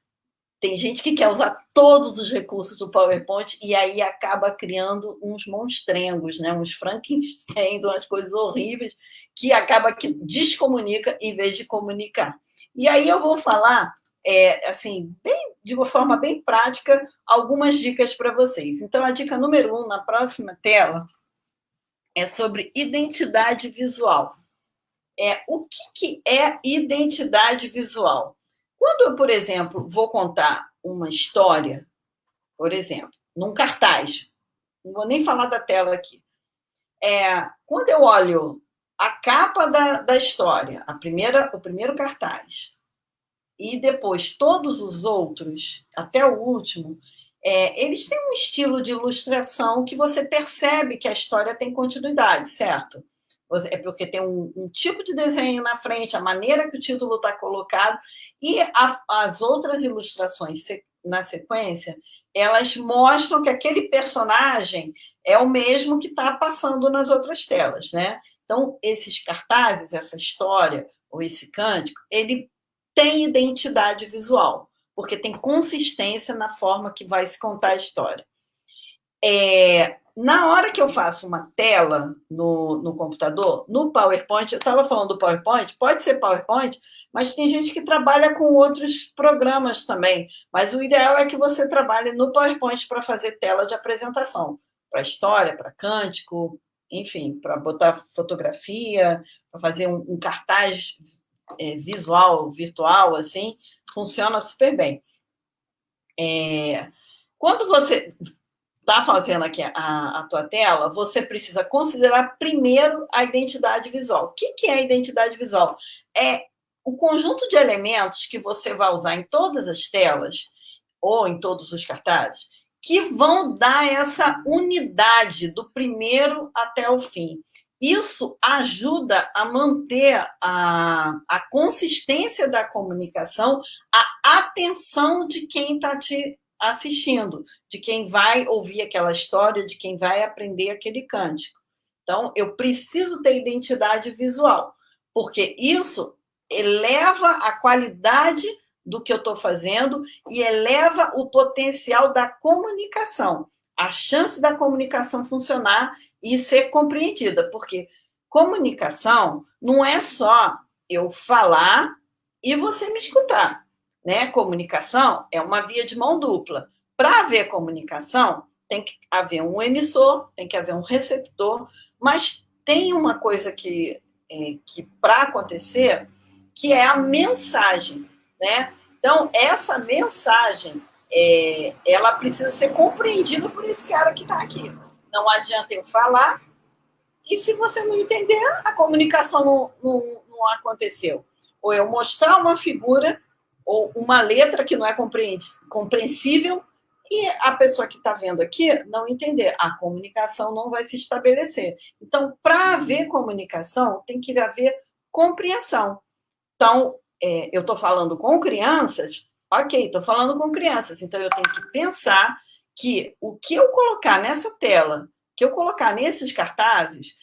tem gente que quer usar todos os recursos do PowerPoint e aí acaba criando uns monstrengos, né? Uns Frankenstein, umas coisas horríveis, que acaba que descomunica em vez de comunicar. E aí eu vou falar, assim, de uma forma bem prática, algumas dicas para vocês. Então, a dica número 1, na próxima tela, é sobre identidade visual. O que é identidade visual? Quando eu, por exemplo, vou contar uma história, por exemplo, num cartaz, não vou nem falar da tela aqui, quando eu olho a capa da história, o primeiro cartaz, e depois todos os outros, até o último, eles têm um estilo de ilustração que você percebe que a história tem continuidade, certo? É porque tem um tipo de desenho na frente, a maneira que o título está colocado, e as outras ilustrações na sequência, elas mostram que aquele personagem é o mesmo que está passando nas outras telas, né? Então, esses cartazes, essa história, ou esse cântico, ele tem identidade visual, porque tem consistência na forma que vai se contar a história. Na hora que eu faço uma tela no computador, no PowerPoint, eu estava falando do PowerPoint, pode ser PowerPoint, mas tem gente que trabalha com outros programas também. Mas o ideal é que você trabalhe no PowerPoint para fazer tela de apresentação, para história, para cântico, enfim, para botar fotografia, para fazer um cartaz visual, virtual, assim, funciona super bem. Quando você está fazendo aqui a tua tela, você precisa considerar primeiro a identidade visual. O que é a identidade visual? É o conjunto de elementos que você vai usar em todas as telas ou em todos os cartazes que vão dar essa unidade do primeiro até o fim. Isso ajuda a manter a consistência da comunicação, a atenção de quem está te assistindo, de quem vai ouvir aquela história, de quem vai aprender aquele cântico. Então, eu preciso ter identidade visual, porque isso eleva a qualidade do que eu estou fazendo e eleva o potencial da comunicação, a chance da comunicação funcionar e ser compreendida, porque comunicação não é só eu falar e você me escutar, né? Comunicação é uma via de mão dupla. Para haver comunicação, tem que haver um emissor, tem que haver um receptor, mas tem uma coisa que para acontecer, que é a mensagem, né? Então, essa mensagem, ela precisa ser compreendida por esse cara que está aqui. Não adianta eu falar, e se você não entender, a comunicação não aconteceu. Ou eu mostrar uma figura, ou uma letra que não é compreensível, e a pessoa que está vendo aqui não entender. A comunicação não vai se estabelecer. Então, para haver comunicação, tem que haver compreensão. Então, eu estou falando com crianças, ok, estou falando com crianças, então eu tenho que pensar que o que eu colocar nessa tela, que eu colocar nesses cartazes,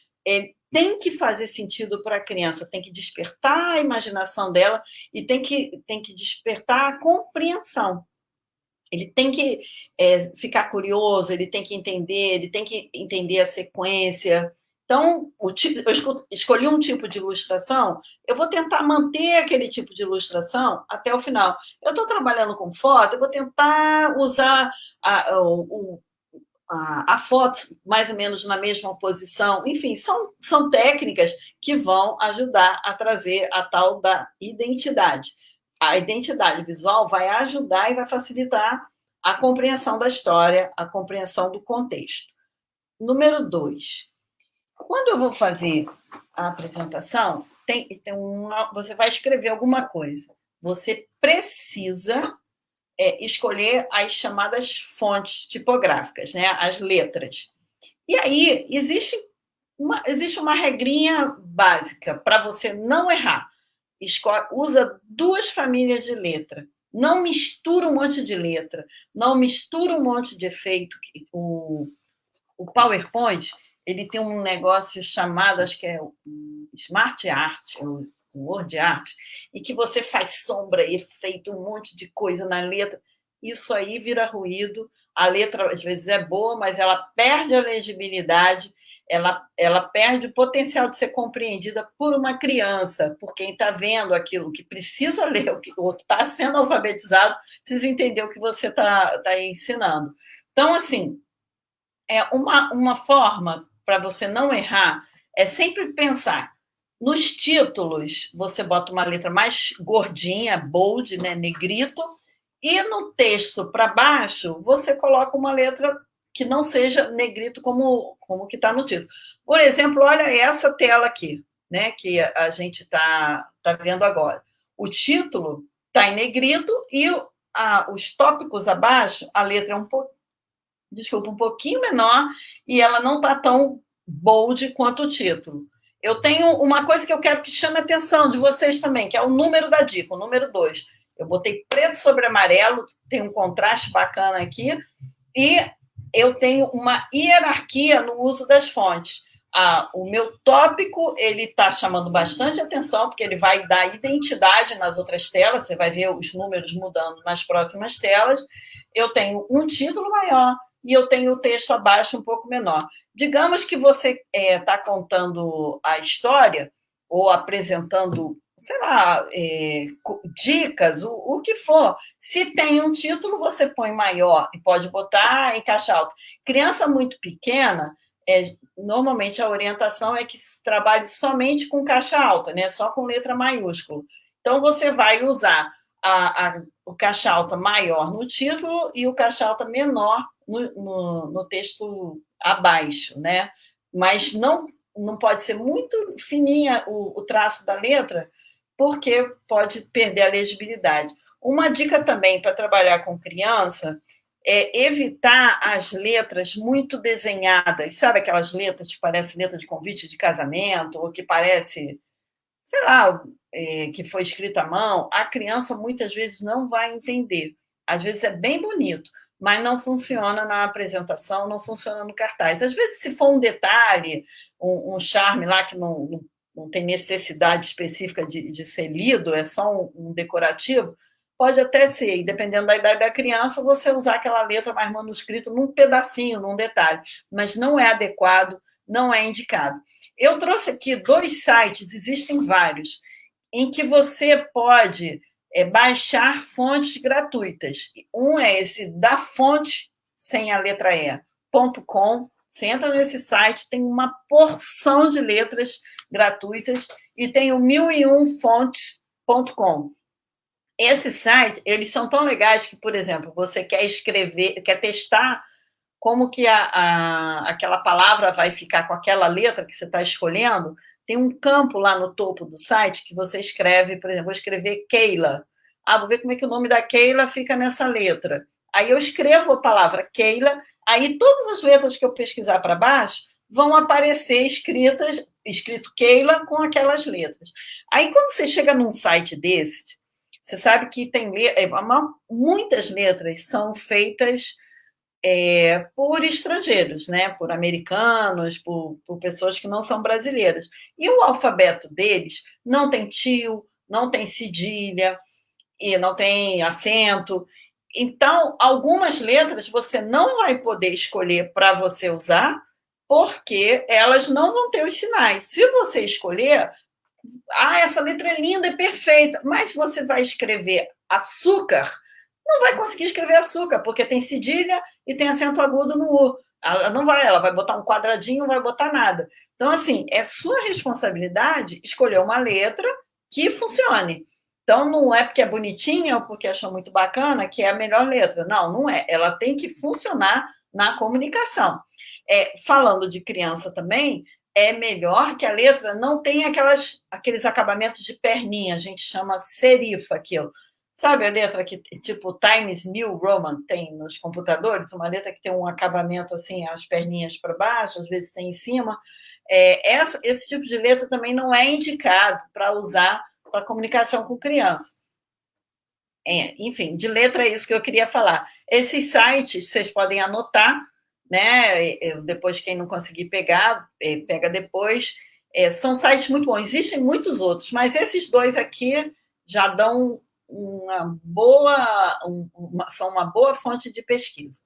tem que fazer sentido para a criança, tem que despertar a imaginação dela e tem que despertar a compreensão. Ele tem que ficar curioso, ele tem que entender a sequência. Então, eu escolhi um tipo de ilustração, eu vou tentar manter aquele tipo de ilustração até o final. Eu estou trabalhando com foto, eu vou tentar usar a foto mais ou menos na mesma posição. Enfim, são técnicas que vão ajudar a trazer a tal da identidade. A identidade visual vai ajudar e vai facilitar a compreensão da história, a compreensão do contexto. Número 2. Quando eu vou fazer a apresentação, você vai escrever alguma coisa. Você precisa escolher as chamadas fontes tipográficas, né? As letras. E aí, existe uma regrinha básica para você não errar. Usa 2 famílias de letra. Não mistura um monte de letra. Não mistura um monte de efeito. O PowerPoint, ele tem um negócio chamado, acho que é o Smart Art, o Word Art, e que você faz sombra, efeito, um monte de coisa na letra. Isso aí vira ruído. A letra, às vezes, é boa, mas ela perde a legibilidade, ela perde o potencial de ser compreendida por uma criança, por quem está vendo aquilo, que precisa ler, o que está sendo alfabetizado, precisa entender o que você está ensinando. Então, assim, uma forma para você não errar é sempre pensar nos títulos, você bota uma letra mais gordinha, bold, né, negrito, e no texto para baixo você coloca uma letra que não seja negrito como que está no título. Por exemplo, olha essa tela aqui, né, que a gente está vendo agora. O título está em negrito e os tópicos abaixo, a letra é um pouquinho menor e ela não está tão bold quanto o título. Eu tenho uma coisa que eu quero que chame a atenção de vocês também, que é o número da dica, o número 2. Eu botei preto sobre amarelo, tem um contraste bacana aqui, e eu tenho uma hierarquia no uso das fontes. O meu tópico, ele está chamando bastante atenção, porque ele vai dar identidade nas outras telas, você vai ver os números mudando nas próximas telas. Eu tenho um título maior, e eu tenho o texto abaixo um pouco menor. Digamos que você está contando a história ou apresentando, sei lá, dicas, o que for. Se tem um título, você põe maior e pode botar em caixa alta. Criança muito pequena, normalmente a orientação é que se trabalhe somente com caixa alta, né? Só com letra maiúscula. Então, você vai usar o caixa alta maior no título e o caixa alta menor no texto abaixo, né? Mas não pode ser muito fininha o traço da letra, porque pode perder a legibilidade. Uma dica também para trabalhar com criança é evitar as letras muito desenhadas, sabe aquelas letras que parecem letra de convite de casamento, ou que parece, sei lá, que foi escrita à mão. A criança muitas vezes não vai entender. Às vezes é bem bonito, mas não funciona na apresentação, não funciona no cartaz. Às vezes, se for um detalhe, um charme lá que não tem necessidade específica de ser lido, é só um decorativo, pode até ser, e dependendo da idade da criança, você usar aquela letra mais manuscrita num pedacinho, num detalhe, mas não é adequado, não é indicado. Eu trouxe aqui 2 sites, existem vários, em que você pode baixar fontes gratuitas. Um é esse da fonte, sem a letra E.com. Você entra nesse site, tem uma porção de letras gratuitas e tem o 1001fontes.com. Esse site, eles são tão legais que, por exemplo, você quer escrever, quer testar como que aquela palavra vai ficar com aquela letra que você está escolhendo. Tem um campo lá no topo do site que você escreve, por exemplo, vou escrever Keila. Vou ver como é que o nome da Keila fica nessa letra. Aí eu escrevo a palavra Keila, aí todas as letras que eu pesquisar para baixo vão aparecer escrito Keila com aquelas letras. Aí quando você chega num site desse, você sabe que tem muitas letras são feitas por estrangeiros, né? Por americanos, por pessoas que não são brasileiras. E o alfabeto deles não tem tio, não tem cedilha, e não tem acento. Então, algumas letras você não vai poder escolher para você usar, porque elas não vão ter os sinais. Se você escolher, essa letra é linda, é perfeita, mas se você vai escrever açúcar, não vai conseguir escrever açúcar, porque tem cedilha e tem acento agudo no U. Ela não vai, ela vai botar um quadradinho, não vai botar nada. Então, assim, é sua responsabilidade escolher uma letra que funcione. Então, não é porque é bonitinha ou porque achou muito bacana que é a melhor letra. Não, não é. Ela tem que funcionar na comunicação. Falando de criança também, é melhor que a letra não tenha aqueles acabamentos de perninha, a gente chama serifa aquilo. Sabe a letra que, tipo, Times New Roman tem nos computadores? Uma letra que tem um acabamento assim, as perninhas para baixo, às vezes tem em cima. Esse tipo de letra também não é indicado para usar para comunicação com criança. Enfim, de letra é isso que eu queria falar. Esses sites, vocês podem anotar, né? Depois, quem não conseguir pegar, pega depois. São sites muito bons. Existem muitos outros, mas esses 2 aqui já dão são uma boa fonte de pesquisa.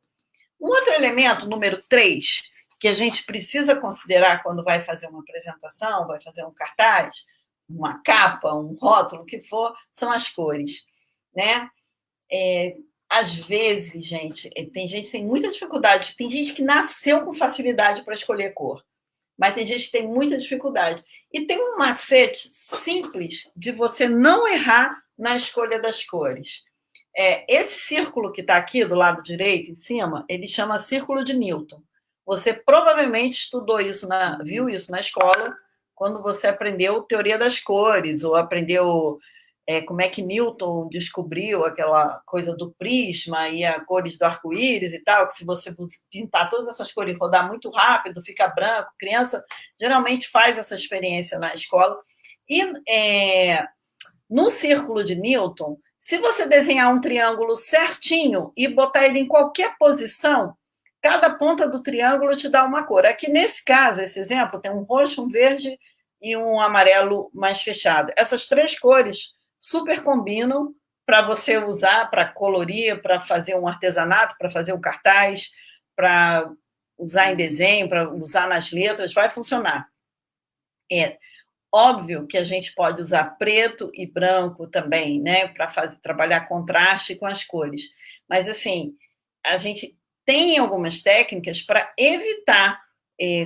Um outro elemento, número 3, que a gente precisa considerar quando vai fazer uma apresentação, vai fazer um cartaz, uma capa, um rótulo, o que for, são as cores, né? Às vezes, tem gente que tem muita dificuldade, tem gente que nasceu com facilidade para escolher cor, mas tem gente que tem muita dificuldade. E tem um macete simples de você não errar na escolha das cores. Esse círculo que está aqui do lado direito, em cima, ele chama Círculo de Newton. Você provavelmente estudou isso, viu isso na escola, quando você aprendeu teoria das cores, ou aprendeu como é que Newton descobriu aquela coisa do prisma e as cores do arco-íris e tal, que se você pintar todas essas cores e rodar muito rápido, fica branco. Criança geralmente faz essa experiência na escola. E no círculo de Newton, se você desenhar um triângulo certinho e botar ele em qualquer posição, cada ponta do triângulo te dá uma cor. Aqui, nesse caso, esse exemplo, tem um roxo, um verde e um amarelo mais fechado. Essas 3 cores super combinam para você usar, para colorir, para fazer um artesanato, para fazer um cartaz, para usar em desenho, para usar nas letras, vai funcionar. Óbvio que a gente pode usar preto e branco também, né, para trabalhar contraste com as cores. Mas, assim, a gente tem algumas técnicas para evitar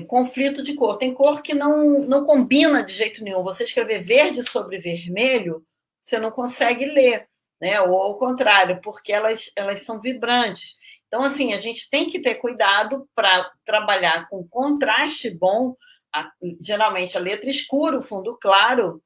conflito de cor. Tem cor que não combina de jeito nenhum. Você escrever verde sobre vermelho, você não consegue ler, né? Ou ao contrário, porque elas são vibrantes. Então, assim, a gente tem que ter cuidado para trabalhar com contraste bom. Geralmente a letra escura, o fundo claro,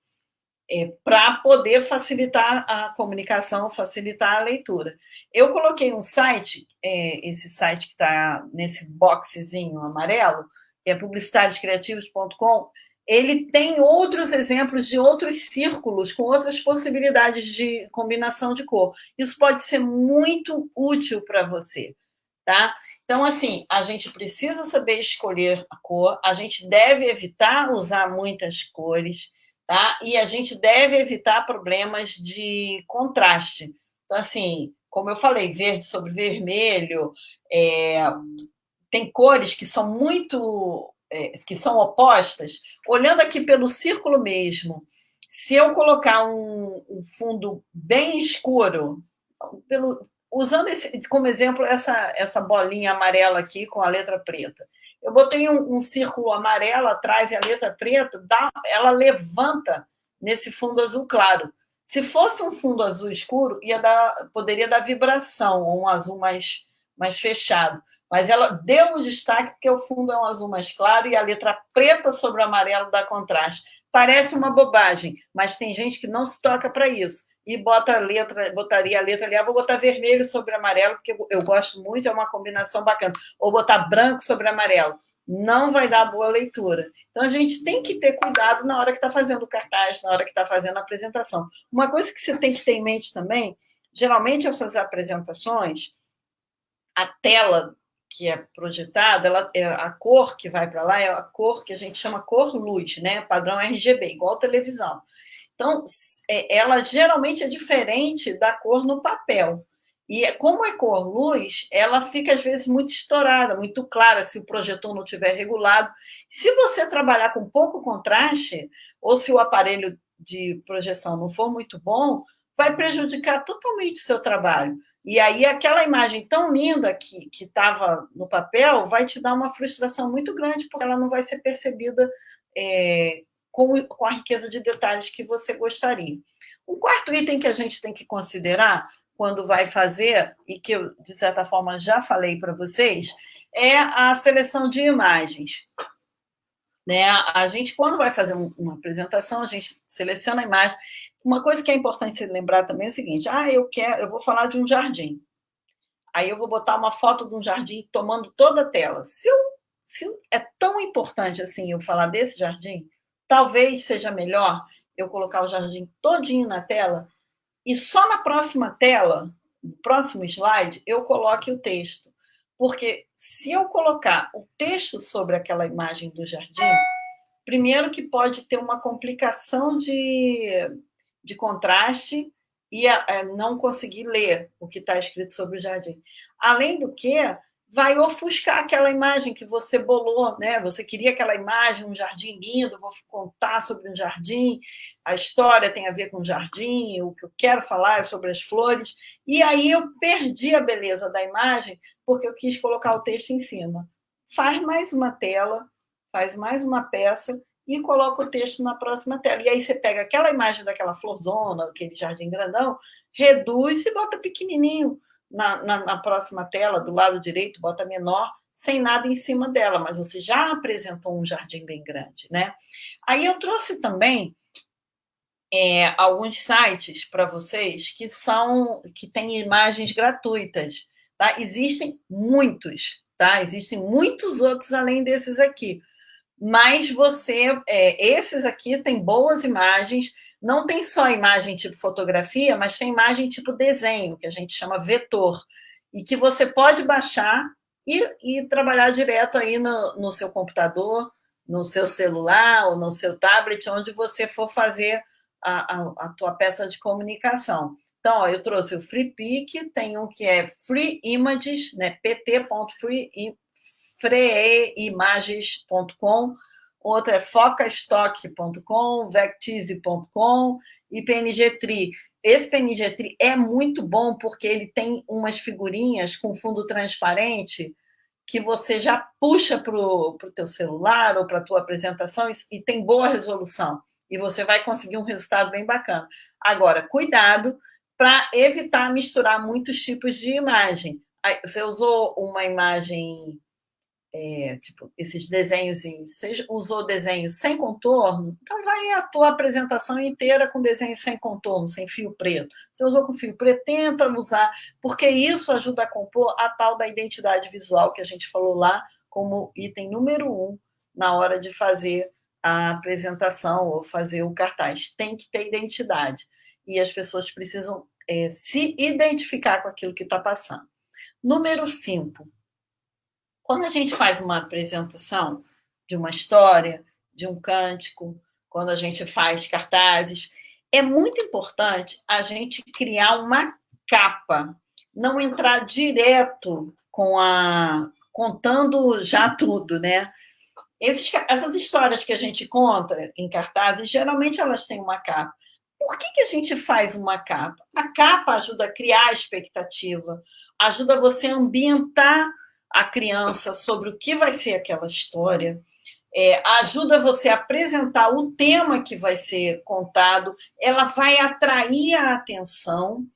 para poder facilitar a comunicação, facilitar a leitura. Eu coloquei um site, esse site que está nesse boxezinho amarelo, que é publicitarioscriativos.com, ele tem outros exemplos de outros círculos com outras possibilidades de combinação de cor. Isso pode ser muito útil para você, tá? Então, assim, a gente precisa saber escolher a cor, a gente deve evitar usar muitas cores, tá? E a gente deve evitar problemas de contraste. Então, assim, como eu falei, verde sobre vermelho, tem cores que são muito, que são opostas. Olhando aqui pelo círculo mesmo, se eu colocar um fundo bem escuro, usando como exemplo essa bolinha amarela aqui com a letra preta, eu botei um círculo amarelo atrás e a letra preta, ela levanta nesse fundo azul claro. Se fosse um fundo azul escuro, poderia dar vibração, ou um azul mais fechado. Mas ela deu o destaque porque o fundo é um azul mais claro e a letra preta sobre o amarelo dá contraste. Parece uma bobagem, mas tem gente que não se toca para isso. E botaria a letra ali, vou botar vermelho sobre amarelo, porque eu gosto muito, é uma combinação bacana. Ou botar branco sobre amarelo. Não vai dar boa leitura. Então, a gente tem que ter cuidado na hora que está fazendo o cartaz, na hora que está fazendo a apresentação. Uma coisa que você tem que ter em mente também, geralmente essas apresentações, a tela que é projetada, a cor que vai para lá é a cor que a gente chama cor luz, né? Padrão RGB, igual televisão. Então, ela geralmente é diferente da cor no papel. E como é cor luz, ela fica às vezes muito estourada, muito clara, se o projetor não estiver regulado. Se você trabalhar com pouco contraste, ou se o aparelho de projeção não for muito bom, vai prejudicar totalmente o seu trabalho. E aí aquela imagem tão linda que estava no papel vai te dar uma frustração muito grande, porque ela não vai ser percebida com a riqueza de detalhes que você gostaria. O quarto item que a gente tem que considerar quando vai fazer, e que eu, de certa forma, já falei para vocês, é a seleção de imagens. Né? A gente, quando vai fazer uma apresentação, a gente seleciona a imagem. Uma coisa que é importante se lembrar também é o seguinte: eu vou falar de um jardim. Aí eu vou botar uma foto de um jardim tomando toda a tela. Se é tão importante assim eu falar desse jardim, talvez seja melhor eu colocar o jardim todinho na tela e só na próxima tela, no próximo slide, eu coloque o texto. Porque se eu colocar o texto sobre aquela imagem do jardim, primeiro que pode ter uma complicação de contraste e não conseguir ler o que está escrito sobre o jardim. Além do que, vai ofuscar aquela imagem que você bolou, né? Você queria aquela imagem, um jardim lindo, vou contar sobre um jardim, a história tem a ver com o jardim, o que eu quero falar é sobre as flores, e aí eu perdi a beleza da imagem porque eu quis colocar o texto em cima. Faz mais uma tela, faz mais uma peça e coloca o texto na próxima tela. E aí você pega aquela imagem daquela florzona, aquele jardim grandão, reduz e bota pequenininho na próxima tela, do lado direito, bota menor, sem nada em cima dela, mas você já apresentou um jardim bem grande, né? Aí eu trouxe também alguns sites para vocês que têm imagens gratuitas, tá? Existem muitos, tá? Existem muitos outros além desses aqui. Mas esses aqui têm boas imagens, não tem só imagem tipo fotografia, mas tem imagem tipo desenho, que a gente chama vetor, e que você pode baixar e trabalhar direto aí no seu computador, no seu celular ou no seu tablet, onde você for fazer a tua peça de comunicação. Então, eu trouxe o FreePic, tem um que é Free Images, né, pt.freeimages.com, outra é focastock.com, vectise.com e PNG-Tree. Esse PNG-Tree é muito bom porque ele tem umas figurinhas com fundo transparente que você já puxa para o teu celular ou para a tua apresentação e tem boa resolução. E você vai conseguir um resultado bem bacana. Agora, cuidado para evitar misturar muitos tipos de imagem. Você usou uma imagem tipo, esses desenhos, você usou desenho sem contorno, então vai a tua apresentação inteira com desenho sem contorno, sem fio preto. Você usou com fio preto, tenta usar, porque isso ajuda a compor a tal da identidade visual que a gente falou lá, como item número 1 na hora de fazer a apresentação ou fazer o cartaz. Tem que ter identidade. E as pessoas precisam se identificar com aquilo que está passando. Número 5. Quando a gente faz uma apresentação de uma história, de um cântico, quando a gente faz cartazes, é muito importante a gente criar uma capa, não entrar direto contando já tudo, né? Essas histórias que a gente conta em cartazes, geralmente elas têm uma capa. Por que a gente faz uma capa? A capa ajuda a criar expectativa, ajuda você a ambientar a criança sobre o que vai ser aquela história, ajuda você a apresentar o tema que vai ser contado, ela vai atrair a atenção,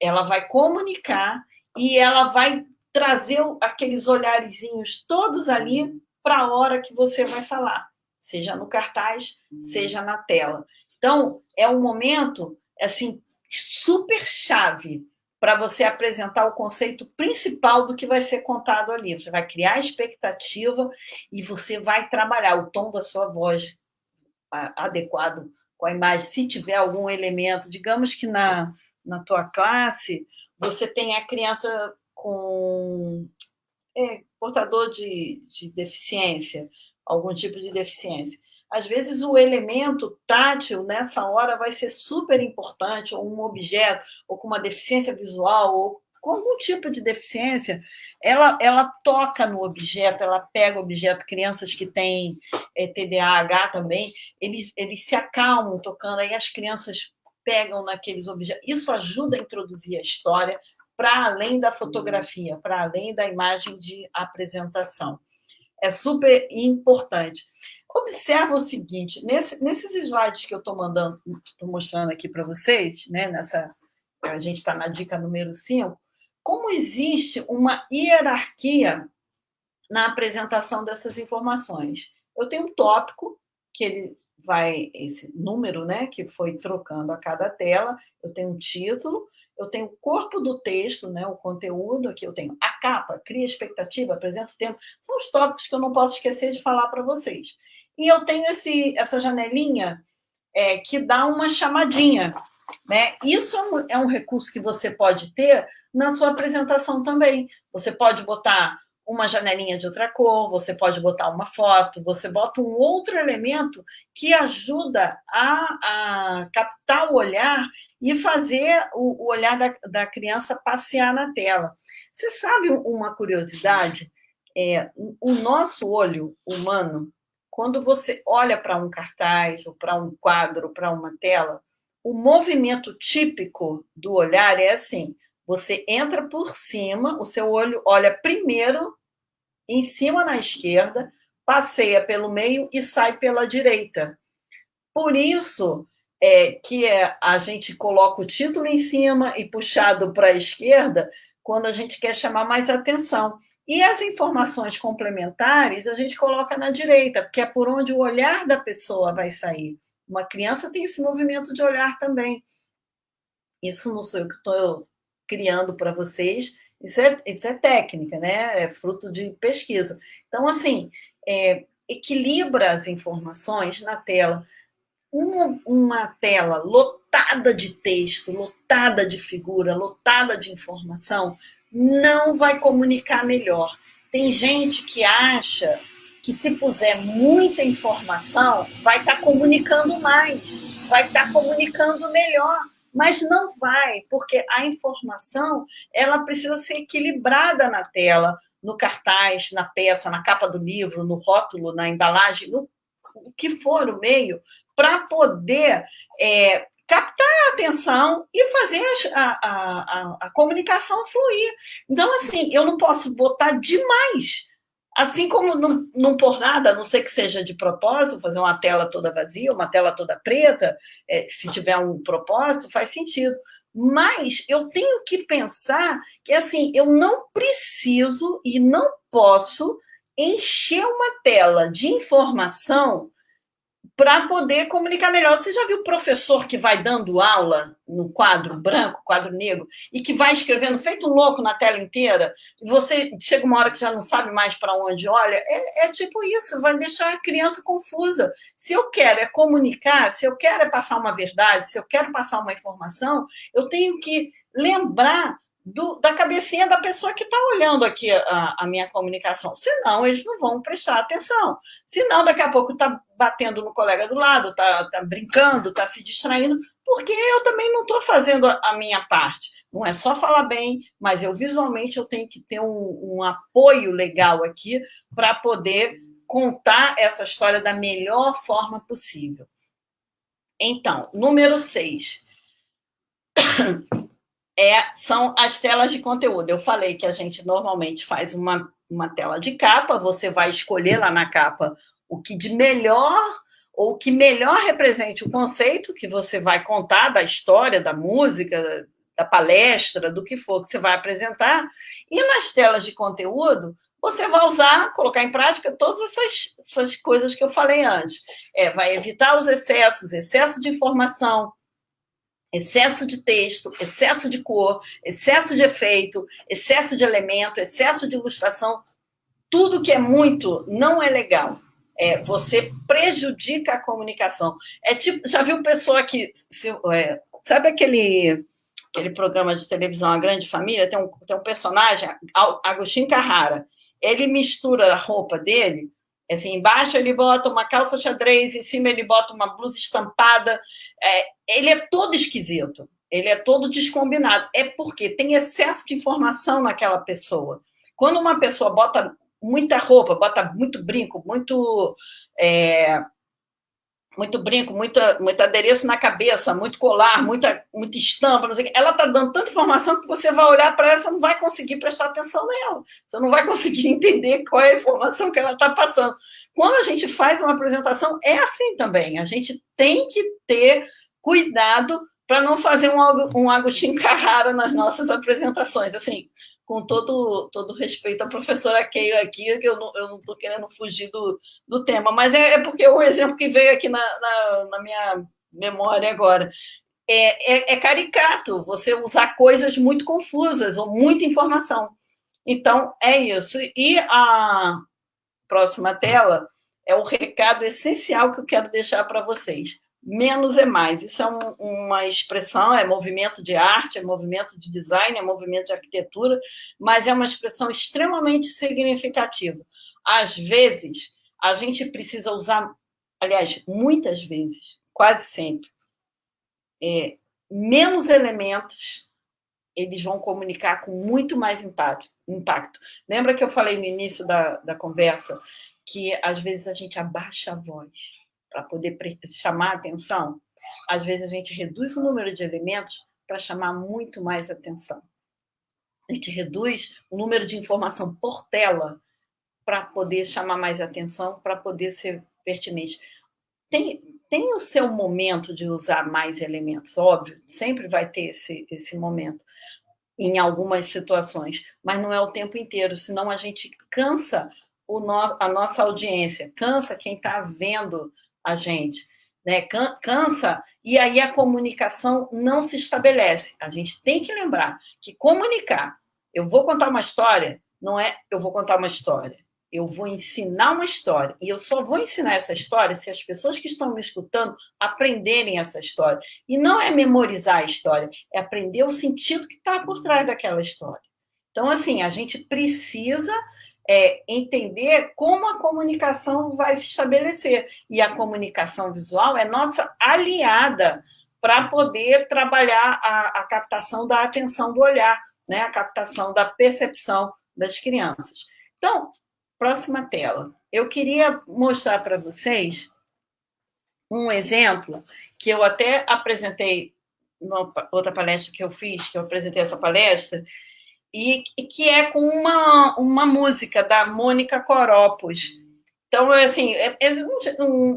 ela vai comunicar e ela vai trazer aqueles olharzinhos todos ali para a hora que você vai falar, seja no cartaz, seja na tela. Então, é um momento assim super chave para você apresentar o conceito principal do que vai ser contado ali. Você vai criar expectativa e você vai trabalhar o tom da sua voz adequado com a imagem. Se tiver algum elemento, digamos que na tua classe você tem a criança com portador de deficiência, algum tipo de deficiência. Às vezes o elemento tátil nessa hora vai ser super importante, ou um objeto, ou com uma deficiência visual, ou com algum tipo de deficiência, ela toca no objeto, ela pega o objeto. Crianças que têm TDAH também, eles se acalmam tocando, aí as crianças pegam naqueles objetos. Isso ajuda a introduzir a história para além da fotografia, para além da imagem de apresentação. É super importante. Observa o seguinte, nesses slides que eu estou mostrando aqui para vocês, né, a gente está na dica número 5, como existe uma hierarquia na apresentação dessas informações. Eu tenho um tópico, que ele vai, esse número, né, que foi trocando a cada tela, eu tenho um título, eu tenho o corpo do texto, né, o conteúdo, aqui eu tenho a capa, cria expectativa, apresenta o tema, são os tópicos que eu não posso esquecer de falar para vocês. E eu tenho essa janelinha que dá uma chamadinha, né? Isso é um recurso que você pode ter na sua apresentação também. Você pode botar uma janelinha de outra cor, você pode botar uma foto, você bota um outro elemento que ajuda a captar o olhar e fazer o olhar da criança passear na tela. Você sabe uma curiosidade? O nosso olho humano, quando você olha para um cartaz, ou para um quadro, para uma tela, o movimento típico do olhar é assim: você entra por cima, o seu olho olha primeiro em cima na esquerda, passeia pelo meio e sai pela direita. Por isso que a gente coloca o título em cima e puxado para a esquerda quando a gente quer chamar mais atenção. E as informações complementares a gente coloca na direita, porque é por onde o olhar da pessoa vai sair. Uma criança tem esse movimento de olhar também. Isso não sou eu que estou criando para vocês, isso é técnica, né? É fruto de pesquisa. Então, assim, equilibra as informações na tela. Uma tela lotada de texto, lotada de figura, lotada de informação, não vai comunicar melhor. Tem gente que acha que se puser muita informação, vai estar comunicando mais, vai estar comunicando melhor, mas não vai, porque a informação ela precisa ser equilibrada na tela, no cartaz, na peça, na capa do livro, no rótulo, na embalagem, no o que for o meio, para poder captar a atenção e fazer a comunicação fluir. Então, assim, eu não posso botar demais. Assim como não por nada, a não ser que seja de propósito, fazer uma tela toda vazia, uma tela toda preta, se tiver um propósito, faz sentido. Mas eu tenho que pensar que, assim, eu não preciso e não posso encher uma tela de informação para poder comunicar melhor. Você já viu o professor que vai dando aula no quadro branco, quadro negro, e que vai escrevendo feito um louco na tela inteira, e você chega uma hora que já não sabe mais para onde olha? É tipo isso, vai deixar a criança confusa. Se eu quero é comunicar, se eu quero é passar uma verdade, se eu quero passar uma informação, eu tenho que lembrar da cabecinha da pessoa que está olhando aqui a minha comunicação. Senão, eles não vão prestar atenção. Senão, daqui a pouco está batendo no colega do lado, está brincando, está se distraindo, porque eu também não estou fazendo a minha parte. Não é só falar bem, mas eu visualmente eu tenho que ter um apoio legal aqui para poder contar essa história da melhor forma possível. Então, número 6. São as telas de conteúdo. Eu falei que a gente normalmente faz uma tela de capa, você vai escolher lá na capa o que de melhor ou que melhor represente o conceito que você vai contar da história, da música, da palestra, do que for que você vai apresentar. E nas telas de conteúdo, você vai usar, colocar em prática todas essas coisas que eu falei antes. Vai evitar os excessos, excesso de informação, excesso de texto, excesso de cor, excesso de efeito, excesso de elemento, excesso de ilustração. Tudo que é muito não é legal. Você prejudica a comunicação. Tipo, já viu pessoa que... sabe aquele programa de televisão, A Grande Família? Tem um personagem, Agostinho Carrara. Ele mistura a roupa dele, assim, embaixo ele bota uma calça xadrez, em cima ele bota uma blusa estampada. Ele é todo esquisito, ele é todo descombinado. É porque tem excesso de informação naquela pessoa. Quando uma pessoa bota muita roupa, bota muito brinco, muito brinco, muito adereço na cabeça, muito colar, muita estampa, não sei o que. Ela está dando tanta informação que você vai olhar para ela, você não vai conseguir prestar atenção nela, você não vai conseguir entender qual é a informação que ela está passando. Quando a gente faz uma apresentação, é assim também, a gente tem que ter cuidado para não fazer um Agostinho Carrara nas nossas apresentações, assim, com todo respeito à professora Keila aqui, que eu não estou querendo fugir do tema, mas é porque é o exemplo que veio aqui na minha memória agora. É caricato você usar coisas muito confusas ou muita informação. Então, é isso. E a próxima tela é o recado essencial que eu quero deixar para vocês. Menos é mais. Isso é uma expressão, é movimento de arte, é movimento de design, é movimento de arquitetura, mas é uma expressão extremamente significativa. Às vezes, a gente precisa usar, aliás, muitas vezes, quase sempre, menos elementos, eles vão comunicar com muito mais impacto. Lembra que eu falei no início da conversa que, às vezes, a gente abaixa a voz para poder chamar a atenção? Às vezes a gente reduz o número de elementos para chamar muito mais atenção. A gente reduz o número de informação por tela para poder chamar mais atenção, para poder ser pertinente. Tem o seu momento de usar mais elementos, óbvio, sempre vai ter esse momento em algumas situações, mas não é o tempo inteiro, senão a gente cansa a nossa audiência, cansa quem está vendo a gente, né? Cansa, e aí a comunicação não se estabelece. A gente tem que lembrar que comunicar, eu vou contar uma história, não é eu vou contar uma história, eu vou ensinar uma história, e eu só vou ensinar essa história se as pessoas que estão me escutando aprenderem essa história. E não é memorizar a história, é aprender o sentido que está por trás daquela história. Então, assim, a gente precisa entender como a comunicação vai se estabelecer. E a comunicação visual é nossa aliada para poder trabalhar a captação da atenção do olhar, né? A captação da percepção das crianças. Então, próxima tela. Eu queria mostrar para vocês um exemplo que eu até apresentei na outra palestra que eu fiz, que eu apresentei essa palestra, e que é com uma música da Mônica Coropos. Então, assim,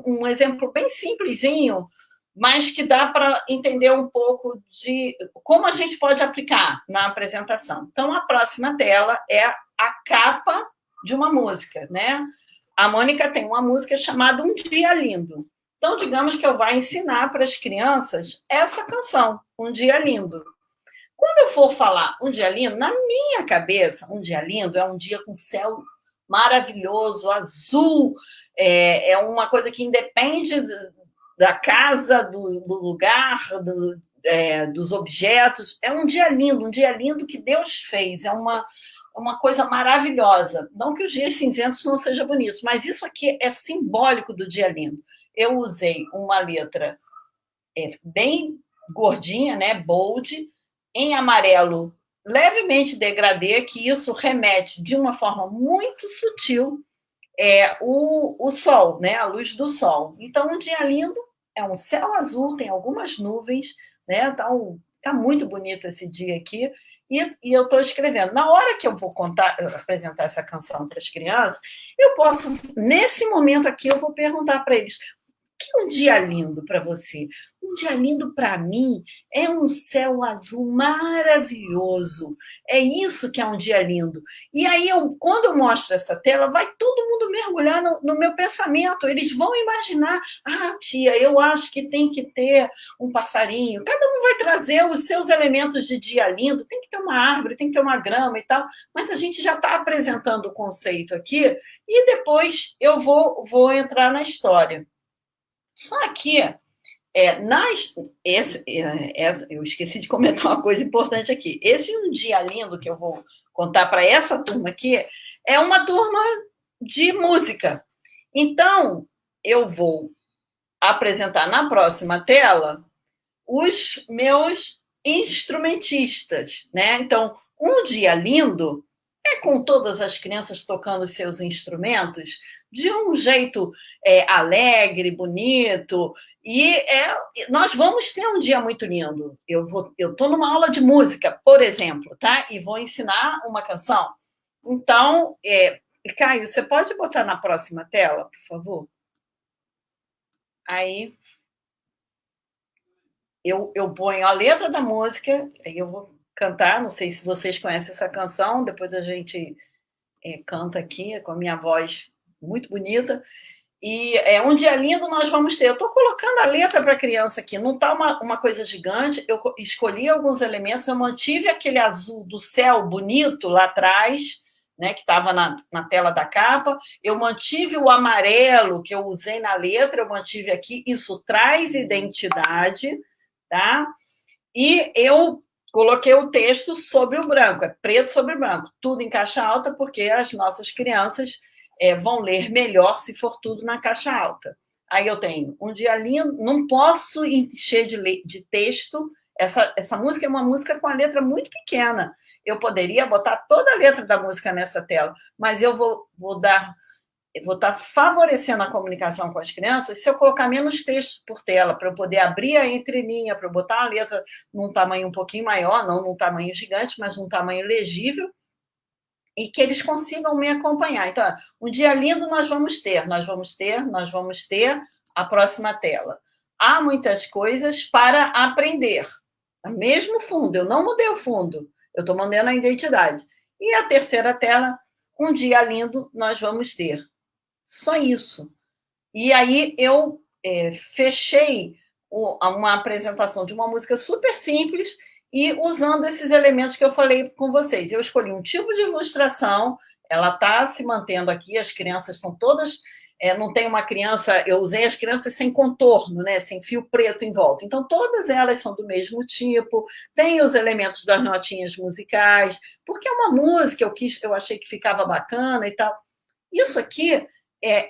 um exemplo bem simplesinho, mas que dá para entender um pouco de como a gente pode aplicar na apresentação. Então, a próxima tela é a capa de uma música, né? A Mônica tem uma música chamada Um Dia Lindo. Então, digamos que eu vou ensinar para as crianças essa canção, Um Dia Lindo. Quando eu for falar Um Dia Lindo, na minha cabeça, Um Dia Lindo é um dia com céu maravilhoso, azul, é uma coisa que independe da casa, do lugar, dos objetos. É um dia lindo que Deus fez, é uma coisa maravilhosa. Não que os dias cinzentos não sejam bonitos, mas isso aqui é simbólico do dia lindo. Eu usei uma letra bem gordinha, né, bold, em amarelo levemente degradê, que isso remete de uma forma muito sutil o sol, né, a luz do sol. Então, um dia lindo é um céu azul, tem algumas nuvens, né, tá muito bonito esse dia aqui, e eu estou escrevendo. Na hora que eu vou apresentar essa canção para as crianças, eu posso, nesse momento aqui, eu vou perguntar para eles: que é um dia lindo para você? Um dia lindo para mim é um céu azul maravilhoso. É isso que é um dia lindo. E aí, quando eu mostro essa tela, vai todo mundo mergulhar no meu pensamento. Eles vão imaginar: ah, tia, eu acho que tem que ter um passarinho. Cada um vai trazer os seus elementos de dia lindo. Tem que ter uma árvore, tem que ter uma grama e tal. Mas a gente já está apresentando o conceito aqui e depois eu vou entrar na história. Só que eu esqueci de comentar uma coisa importante aqui. Esse Um Dia Lindo que eu vou contar para essa turma aqui é uma turma de música. Então, eu vou apresentar na próxima tela os meus instrumentistas, né? Então, Um Dia Lindo é com todas as crianças tocando seus instrumentos de um jeito alegre, bonito, e nós vamos ter um dia muito lindo. Eu estou numa aula de música, por exemplo, tá? E vou ensinar uma canção. Então, Caio, você pode botar na próxima tela, por favor? Aí eu ponho a letra da música, aí eu vou cantar. Não sei se vocês conhecem essa canção, depois a gente canta aqui com a minha voz muito bonita. E Um Dia Lindo nós vamos ter. Eu estou colocando a letra para a criança aqui, não está uma coisa gigante. Eu escolhi alguns elementos, eu mantive aquele azul do céu bonito lá atrás, né, que estava na tela da capa. Eu mantive o amarelo que eu usei na letra, eu mantive aqui. Isso traz identidade, tá? E eu coloquei o texto sobre o branco, é preto sobre branco, tudo em caixa alta, porque as nossas crianças vão ler melhor se for tudo na caixa alta. Aí eu tenho Um Dia Lindo, não posso encher de texto, essa música é uma música com a letra muito pequena, eu poderia botar toda a letra da música nessa tela, mas eu vou estar favorecendo a comunicação com as crianças se eu colocar menos texto por tela, para eu poder abrir a entrelinha, para eu botar a letra num tamanho um pouquinho maior, não num tamanho gigante, mas num tamanho legível, e que eles consigam me acompanhar. Então, Um Dia Lindo nós vamos ter a próxima tela. Há muitas coisas para aprender. O mesmo fundo, eu não mudei o fundo, eu estou mantendo a identidade. E a terceira tela, Um Dia Lindo nós vamos ter. Só isso. E aí eu fechei uma apresentação de uma música super simples e usando esses elementos que eu falei com vocês. Eu escolhi um tipo de ilustração, ela está se mantendo aqui, as crianças estão todas... não tem uma criança... Eu usei as crianças sem contorno, né, sem fio preto em volta. Então, todas elas são do mesmo tipo, tem os elementos das notinhas musicais, porque é uma música, eu achei que ficava bacana e tal. Isso aqui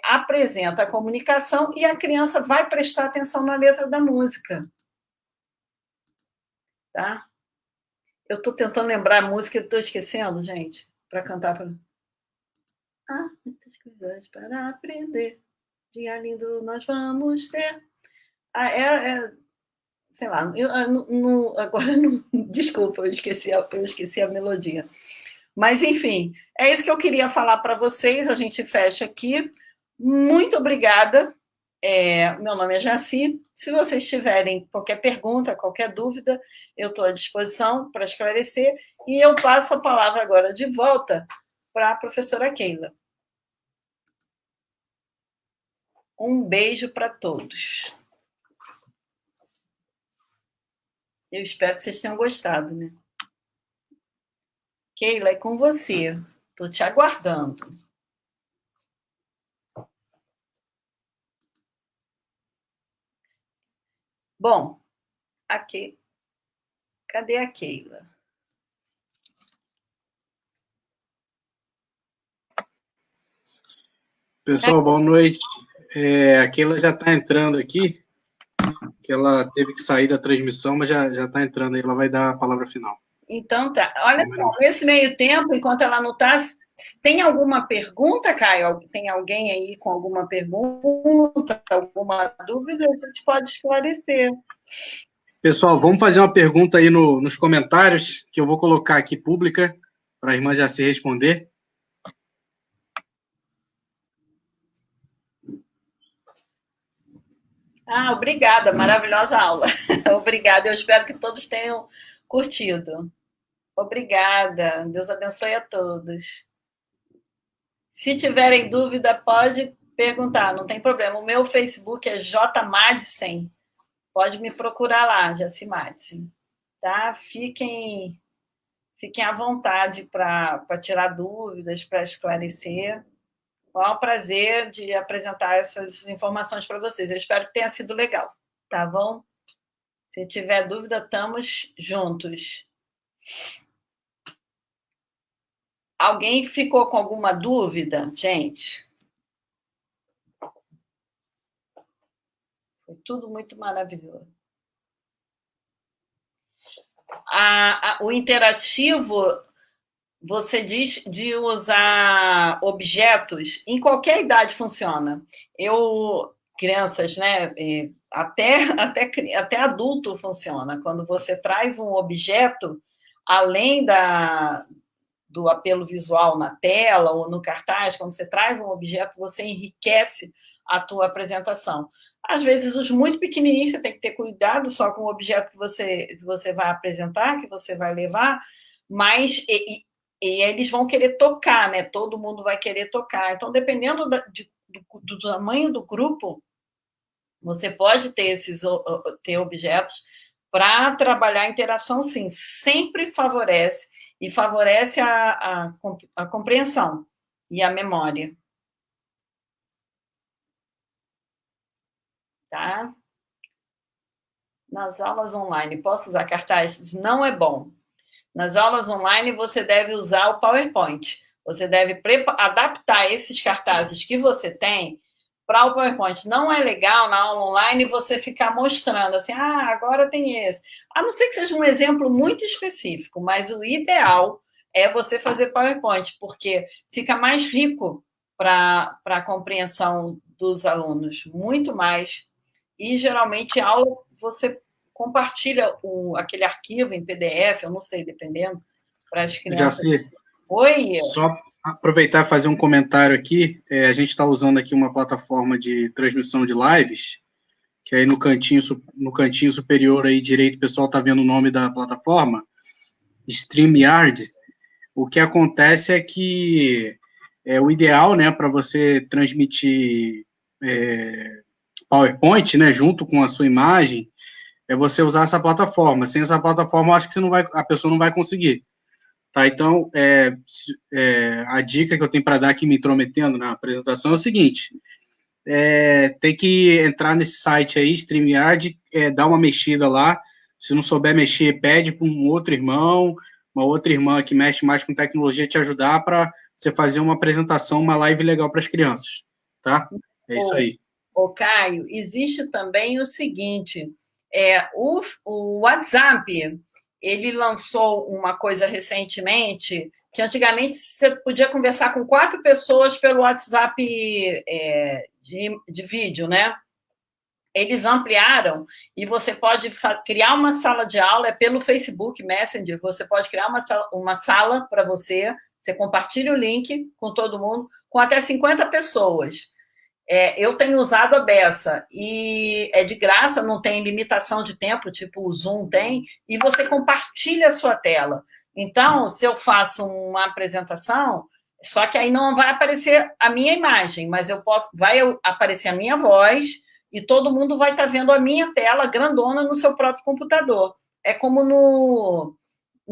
apresenta a comunicação e a criança vai prestar atenção na letra da música. Tá? Eu estou tentando lembrar a música e estou esquecendo, gente, para cantar. Muitas coisas para aprender. Dia lindo nós vamos ter. Sei lá, agora não, desculpa, eu esqueci a melodia. Mas, enfim, é isso que eu queria falar para vocês. A gente fecha aqui. Muito obrigada. Meu nome é Jaci. Se vocês tiverem qualquer pergunta, qualquer dúvida, eu estou à disposição para esclarecer. E eu passo a palavra agora de volta para a professora Keila. Um beijo para todos. Eu espero que vocês tenham gostado, né? Keila, é com você. Estou te aguardando. Bom, aqui. Cadê a Keila? Pessoal, boa noite. A Keila já está entrando aqui, que ela teve que sair da transmissão, mas já está entrando aí, ela vai dar a palavra final. Então tá. Olha só, nesse meio tempo, enquanto ela não está, tem alguma pergunta, Caio? Tem alguém aí com alguma pergunta, alguma dúvida? A gente pode esclarecer. Pessoal, vamos fazer uma pergunta aí nos comentários, que eu vou colocar aqui pública, para a irmã Jaci responder. Obrigada, maravilhosa aula. Obrigada, eu espero que todos tenham curtido. Obrigada, Deus abençoe a todos. Se tiverem dúvida, pode perguntar, não tem problema. O meu Facebook é J Madsen, pode me procurar lá, Jaci Madsen, tá? Fiquem à vontade para tirar dúvidas, para esclarecer. É um prazer de apresentar essas informações para vocês. Eu espero que tenha sido legal, tá bom? Se tiver dúvida, estamos juntos. Alguém ficou com alguma dúvida, gente? Foi tudo muito maravilhoso. O interativo, você diz de usar objetos, em qualquer idade funciona. Crianças, né? Até adulto funciona. Quando você traz um objeto, além do apelo visual na tela ou no cartaz, quando você traz um objeto, você enriquece a tua apresentação. Às vezes, os muito pequenininhos, você tem que ter cuidado só com o objeto que você vai apresentar, que você vai levar, mas e eles vão querer tocar, né? Todo mundo vai querer tocar. Então, dependendo do tamanho do grupo, você pode ter objetos para trabalhar a interação, sim. Sempre favorece, e favorece a compreensão e a memória. Tá? Nas aulas online, posso usar cartazes? Não é bom. Nas aulas online, você deve usar o PowerPoint. Você deve adaptar esses cartazes que você tem para o PowerPoint. Não é legal na aula online você ficar mostrando assim, agora tem esse. A não ser que seja um exemplo muito específico, mas o ideal é você fazer PowerPoint, porque fica mais rico para a compreensão dos alunos, muito mais. E, geralmente, a aula você compartilha aquele arquivo em PDF, eu não sei, dependendo, para as crianças. Jaci, Oi? Só aproveitar e fazer um comentário aqui. A gente está usando aqui uma plataforma de transmissão de lives, que aí no cantinho superior aí direito o pessoal está vendo o nome da plataforma, StreamYard. O que acontece é que o ideal, né, para você transmitir PowerPoint, né, junto com a sua imagem, é você usar essa plataforma. Sem essa plataforma, eu acho que a pessoa não vai conseguir. Tá, então, a dica que eu tenho para dar aqui, me intrometendo na apresentação, é o seguinte: tem que entrar nesse site aí, StreamYard, dar uma mexida lá. Se não souber mexer, pede para um outro irmão, uma outra irmã que mexe mais com tecnologia te ajudar para você fazer uma apresentação, uma live legal para as crianças, tá? É isso aí. Caio, existe também o seguinte, o WhatsApp, ele lançou uma coisa recentemente, que antigamente você podia conversar com 4 pessoas pelo WhatsApp de vídeo, né? Eles ampliaram e você pode criar uma sala de aula pelo Facebook Messenger, você pode criar uma sala para você compartilha o link com todo mundo, com até 50 pessoas. Eu tenho usado a Bessa e é de graça, não tem limitação de tempo, tipo o Zoom tem, e você compartilha a sua tela. Então, se eu faço uma apresentação, Só que aí não vai aparecer a minha imagem, mas vai aparecer a minha voz e todo mundo vai estar vendo a minha tela grandona no seu próprio computador. É como no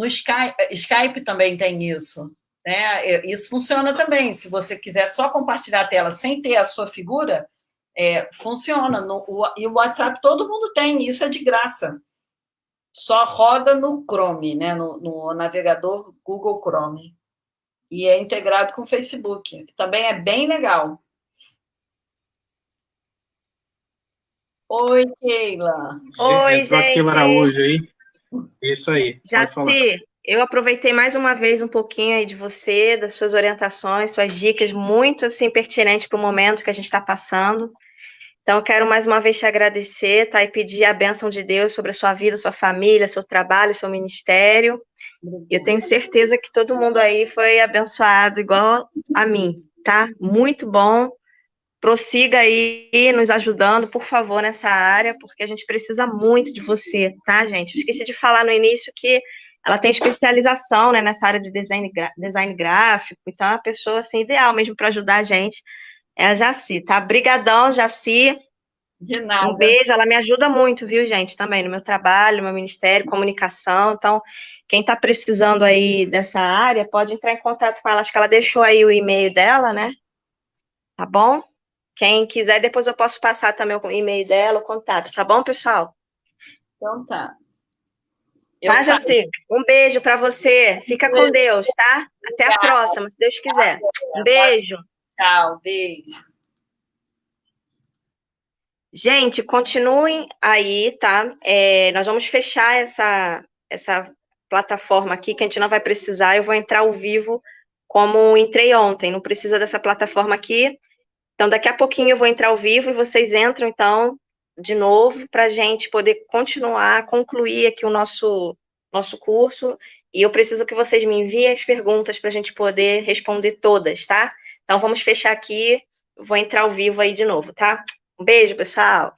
Skype também tem isso. Né? Isso funciona também. Se você quiser só compartilhar a tela sem ter a sua figura, funciona. E o WhatsApp todo mundo tem, isso é de graça. Só roda no Chrome, né? no navegador Google Chrome. E é integrado com o Facebook. Também é bem legal. Oi, Keila. Oi, Entrou gente. aqui Araújo aí. Isso aí. Jaci, eu aproveitei mais uma vez um pouquinho aí de você, das suas orientações, suas dicas, muito assim pertinentes para o momento que a gente está passando. Então, eu quero mais uma vez te agradecer, tá? E pedir a bênção de Deus sobre a sua vida, sua família, seu trabalho, seu ministério. E eu tenho certeza que todo mundo aí foi abençoado igual a mim, tá? Muito bom. Prossiga aí nos ajudando, por favor, nessa área, porque a gente precisa muito de você, tá, gente? Eu esqueci de falar no início que ela tem especialização, né, nessa área de design gráfico, então é a pessoa assim, ideal mesmo para ajudar a gente é a Jaci, tá? Brigadão, Jaci. De nada. Um beijo, ela me ajuda muito, viu, gente, também no meu trabalho, no meu ministério, comunicação. Então, quem está precisando aí dessa área, pode entrar em contato com ela. Acho que ela deixou aí o e-mail dela, né? Tá bom? Quem quiser, depois eu posso passar também o e-mail dela, o contato. Tá bom, pessoal? Então tá. Tá, Jaci? Um beijo para você. Fica com Deus, tá? Até a próxima, se Deus quiser. Um beijo. Tchau, beijo. Gente, continuem aí, tá? Nós vamos fechar essa plataforma aqui, que a gente não vai precisar. Eu vou entrar ao vivo como entrei ontem. Não precisa dessa plataforma aqui. Então, daqui a pouquinho eu vou entrar ao vivo e vocês entram, então, de novo, para a gente poder continuar, concluir aqui o nosso curso. E eu preciso que vocês me enviem as perguntas para a gente poder responder todas, tá? Então, vamos fechar aqui. Vou entrar ao vivo aí de novo, tá? Um beijo, pessoal!